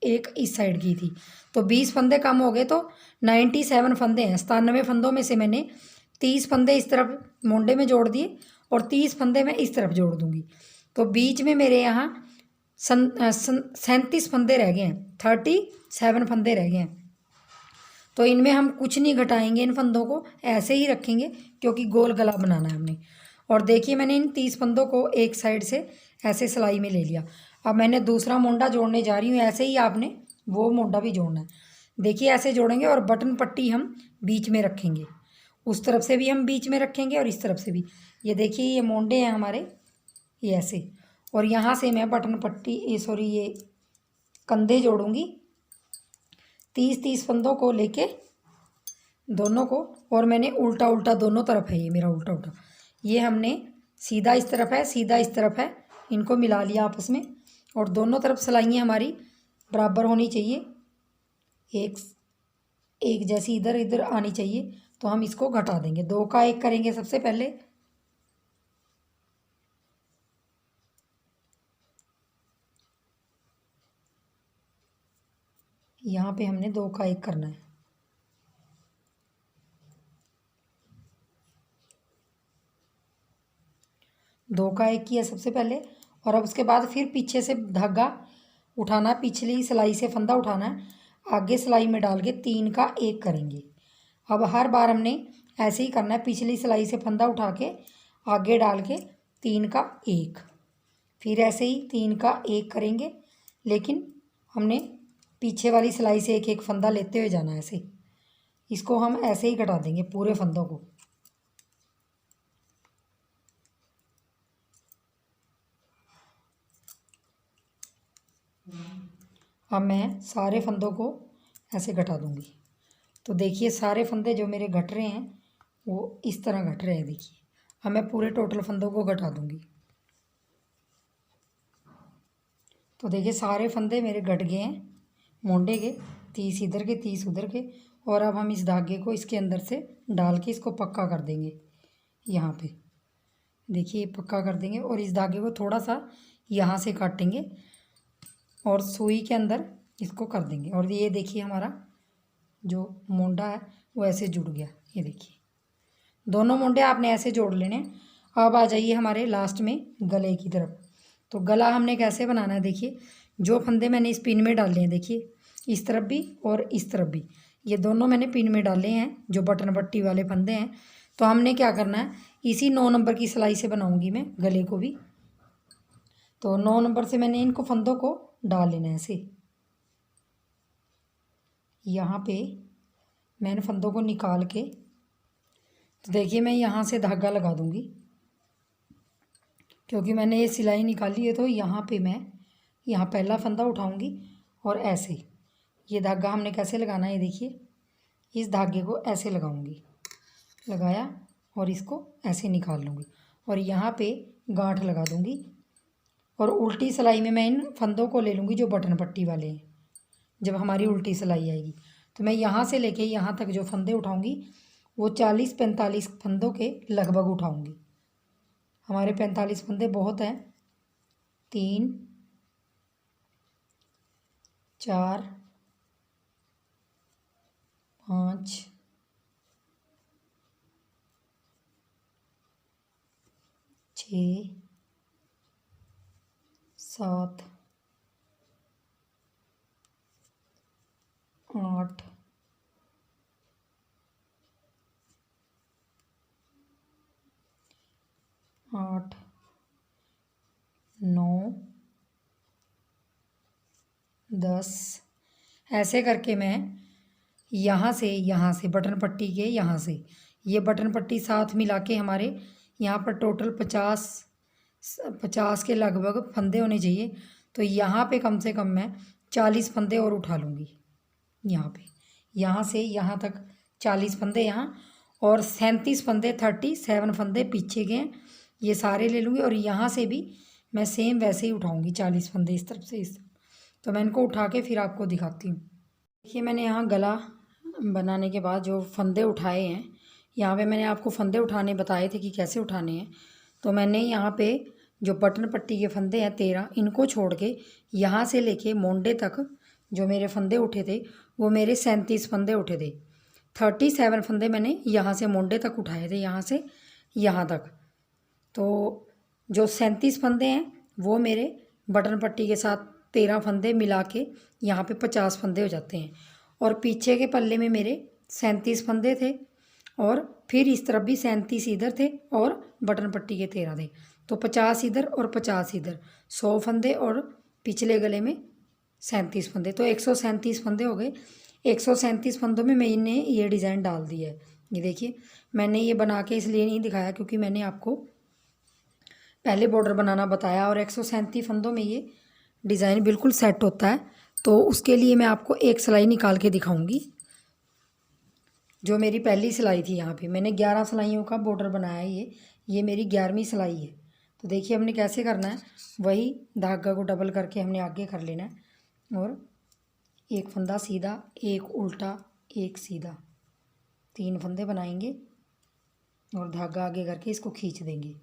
1 इस साइड की थी। तो 20 फंदे कम हो गए, तो 97 फंदे हैं। 97 फंदों में से मैंने 30 फंदे इस तरफ मोंडे में जोड़ दिए और 30 फंदे मैं इस तरफ जोड़ दूँगी। तो बीच में मेरे यहाँ 37 फंदे रह गए हैं, 37 फंदे रह गए हैं। तो इनमें हम कुछ नहीं घटाएंगे, इन फंदों को ऐसे ही रखेंगे क्योंकि गोल गला बनाना है हमने। और देखिए मैंने इन 30 फंदों को एक साइड से ऐसे सिलाई में ले लिया। अब मैंने दूसरा मोंडा जोड़ने जा रही हूँ। ऐसे ही आपने वो मोंडा भी जोड़ना है। देखिए ऐसे जोड़ेंगे और बटन पट्टी हम बीच में रखेंगे, उस तरफ से भी हम बीच में रखेंगे और इस तरफ से भी। ये देखिए ये मोंडे हैं हमारे, ये ऐसे। और यहाँ से मैं बटन पट्टी ये कंधे जोड़ूंगी 30 फंदों को लेके दोनों को। और मैंने उल्टा उल्टा दोनों तरफ है, ये मेरा उल्टा उल्टा, ये हमने सीधा इस तरफ है, सीधा इस तरफ है, इनको मिला लिया आपस में। और दोनों तरफ सिलाइयाँ हमारी बराबर होनी चाहिए, एक जैसी इधर इधर आनी चाहिए। तो हम इसको घटा देंगे, 2 का 1 करेंगे सबसे पहले। यहाँ पे हमने 2 का 1 करना है। दो का 1 किया सबसे पहले, और अब उसके बाद फिर पीछे से धागा उठाना है, पिछली सिलाई से फंदा उठाना है, आगे सिलाई में डाल के 3 का 1 करेंगे। अब हर बार हमने ऐसे ही करना है, पिछली सिलाई से फंदा उठा के आगे डाल के 3 का 1, फिर ऐसे ही 3 का 1 करेंगे। लेकिन हमने पीछे वाली सिलाई से एक एक फंदा लेते हुए जाना है ऐसे। इसको हम ऐसे ही घटा देंगे पूरे फंदों को। अब मैं सारे फंदों को ऐसे घटा दूंगी। तो देखिए सारे फंदे जो मेरे घट रहे हैं वो इस तरह घट रहे हैं। देखिए अब मैं पूरे टोटल फंदों को घटा दूंगी। तो देखिए सारे फंदे मेरे घट गए हैं मोंडे के, 30 इधर के 30 उधर के। और अब हम इस धागे को इसके अंदर से डाल के इसको पक्का कर देंगे। यहाँ पे देखिए पक्का कर देंगे और इस धागे को थोड़ा सा यहाँ से काटेंगे और सुई के अंदर इसको कर देंगे। और ये देखिए हमारा जो मोंडा है वो ऐसे जुड़ गया। ये देखिए दोनों मोंडे आपने ऐसे जोड़ लेने। अब आ जाइए हमारे लास्ट में गले की तरफ। तो गला हमने कैसे बनाना है, देखिए जो फंदे मैंने इस पिन में डाले हैं, देखिए इस तरफ भी और इस तरफ भी, ये दोनों मैंने पिन में डाले हैं जो बटन पट्टी वाले फंदे हैं। तो हमने क्या करना है, इसी 9 नंबर की सिलाई से बनाऊंगी मैं गले को भी। तो 9 नंबर से मैंने इनको फंदों को डाल लेना है ऐसे। यहाँ पे मैंने फंदों को निकाल के, तो देखिए मैं यहाँ से धागा लगा दूँगी क्योंकि मैंने ये सिलाई निकाली है। तो यहाँ पे मैं यहाँ पहला फंदा उठाऊँगी और ऐसे ये धागा हमने कैसे लगाना है, देखिए इस धागे को ऐसे लगाऊँगी, लगाया और इसको ऐसे निकाल लूँगी और यहाँ पे गांठ लगा दूँगी। और उल्टी सिलाई में मैं इन फंदों को ले लूँगी जो बटन पट्टी वाले हैं। जब हमारी उल्टी सिलाई आएगी तो मैं यहाँ से लेके यहाँ तक जो फंदे उठाऊँगी वो 40-45 फंदों के लगभग उठाऊँगी। हमारे 45 फंदे बहुत हैं। 3 4 5 6 7 8 8 9 10 ऐसे करके मैं यहाँ से बटन पट्टी के यहाँ से ये बटन पट्टी साथ मिला के हमारे यहाँ पर टोटल 50 के लगभग फंदे होने चाहिए। तो यहाँ पे कम से कम मैं 40 फंदे और उठा लूँगी। यहाँ पे यहाँ से यहाँ तक 40 फंदे यहाँ, और 37 फंदे 37 फंदे पीछे के हैं, ये सारे ले लूँगी। और यहाँ से भी मैं सेम वैसे ही उठाऊँगी 40 फंदे इस तरफ से इस तरफ। तो मैं इनको उठा के फिर आपको दिखाती हूँ। देखिए मैंने यहाँ गला बनाने के बाद जो फंदे उठाए हैं, यहाँ पे मैंने आपको फंदे उठाने बताए थे कि कैसे उठाने हैं। तो मैंने यहाँ पे जो बटन पट्टी के फंदे हैं 13, इनको छोड़ के यहाँ से लेके मोंडे तक जो मेरे फंदे उठे थे वो मेरे 37 फंदे उठे थे। 37 फंदे मैंने यहाँ से मोंडे तक उठाए थे, यहाँ से यहाँ तक। तो जो 37 फंदे हैं वो मेरे बटन पट्टी के साथ 13 फंदे मिला के यहाँ पे 50 फंदे हो जाते हैं। और पीछे के पल्ले में मेरे 37 फंदे थे, और फिर इस तरफ भी 37 इधर थे, और बटन पट्टी के 13 थे। तो 50 इधर और 50 इधर, 100 फंदे, और पिछले गले में 37 फंदे, तो 137 फंदे हो गए। 137 फंदों में मैंने ये डिज़ाइन डाल दिया है। ये देखिए मैंने ये बना के इसलिए नहीं दिखाया क्योंकि मैंने आपको पहले बॉर्डर बनाना बताया, और 137 फंदों में ये डिज़ाइन बिल्कुल सेट होता है। तो उसके लिए मैं आपको एक सिलाई निकाल के दिखाऊंगी। जो मेरी पहली सिलाई थी, यहाँ पे मैंने 11 सिलाइयों का बॉर्डर बनाया है। ये मेरी 11वीं सिलाई है। तो देखिए हमने कैसे करना है, वही धागा को डबल करके हमने आगे कर लेना है, और एक फंदा सीधा, एक उल्टा, एक सीधा, 3 फंदे बनाएंगे और धागा आगे करके इसको खींच देंगे।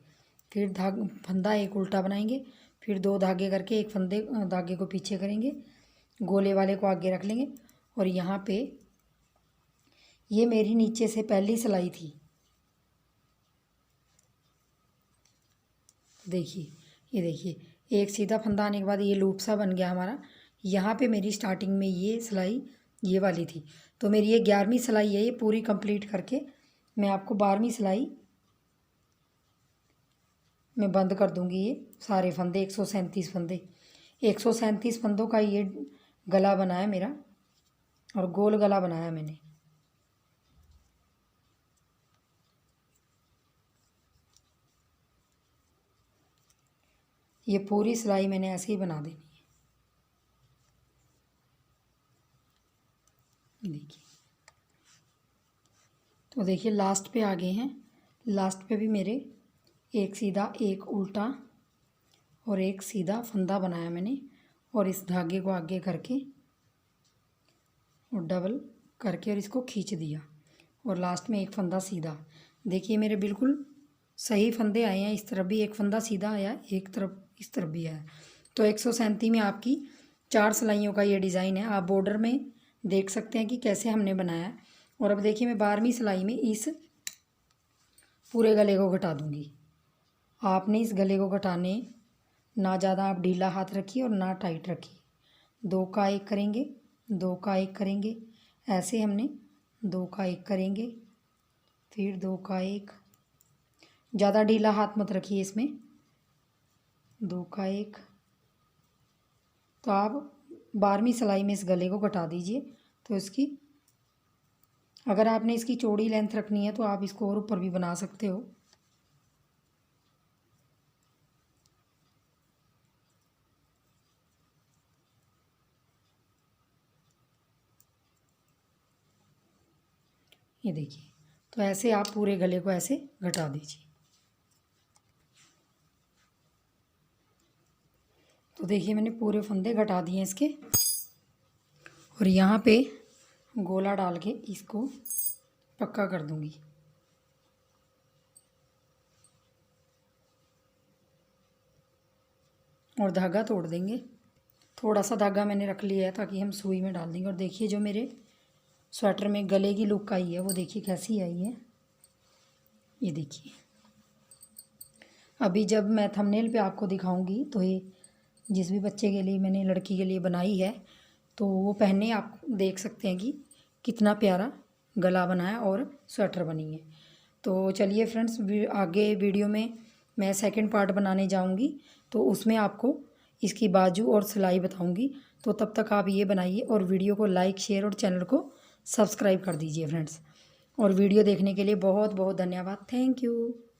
फिर फंदा एक उल्टा बनाएंगे, फिर 2 धागे करके एक धागे को पीछे करेंगे, गोले वाले को आगे रख लेंगे। और यहाँ पे ये मेरी नीचे से पहली सिलाई थी। देखिए ये देखिए एक सीधा फंदा आने के बाद ये लूप सा बन गया हमारा। यहाँ पे मेरी स्टार्टिंग में ये सिलाई ये वाली थी। तो मेरी ये 11वीं सिलाई है। ये पूरी कंप्लीट करके मैं आपको 12वीं सिलाई में बंद कर दूंगी। ये सारे फंदे 137 फंदे, 137 फंदों का ये गला बना है मेरा, और गोल गला बनाया मैंने। ये पूरी सिलाई मैंने ऐसे ही बना देनी है। देखिए तो देखिए लास्ट पे आ गए हैं। लास्ट पे भी मेरे एक सीधा, एक उल्टा और एक सीधा फंदा बनाया मैंने, और इस धागे को आगे करके और डबल करके और इसको खींच दिया, और लास्ट में एक फंदा सीधा। देखिए मेरे बिल्कुल सही फंदे आए हैं। इस तरफ भी एक फंदा सीधा आया, एक तरफ इस तरफ भी आया। तो 137 में आपकी 4 सिलाइयों का ये डिज़ाइन है। आप बॉर्डर में देख सकते हैं कि कैसे हमने बनाया है। और अब देखिए मैं 12वीं सिलाई में इस पूरे गले को घटा दूंगी। आपने इस गले को घटाने ना ज़्यादा आप ढीला हाथ रखिए और ना टाइट रखिए। 2 का 1 करेंगे, 2 का 1 करेंगे, ऐसे हमने 2 का 1 करेंगे, फिर 2 का 1। ज़्यादा ढीला हाथ मत रखिए इसमें। 2 का 1। तो आप 12वीं सिलाई में इस गले को घटा दीजिए। तो इसकी अगर आपने इसकी चौड़ी लेंथ रखनी है तो आप इसको और ऊपर भी बना सकते हो। ये देखिए तो ऐसे आप पूरे गले को ऐसे घटा दीजिए। तो देखिए मैंने पूरे फंदे घटा दिए इसके, और यहाँ पे गोला डाल के इसको पक्का कर दूंगी। और धागा तोड़ देंगे। थोड़ा सा धागा मैंने रख लिया है ताकि हम सुई में डाल देंगे। और देखिए जो मेरे स्वेटर में गले की लुक आई है वो देखिए कैसी आई है। ये देखिए अभी जब मैं थंबनेल पे आपको दिखाऊंगी तो ये जिस भी बच्चे के लिए मैंने, लड़की के लिए बनाई है, तो वो पहने आप देख सकते हैं कि कितना प्यारा गला बना है और स्वेटर बनी है। तो चलिए फ्रेंड्स, आगे वीडियो में मैं सेकंड पार्ट बनाने जाऊंगी, तो उसमें आपको इसकी बाजू और सिलाई बताऊंगी। तो तब तक आप ये बनाइए और वीडियो को लाइक, शेयर और चैनल को सब्सक्राइब कर दीजिए फ्रेंड्स। और वीडियो देखने के लिए बहुत बहुत धन्यवाद। Thank you.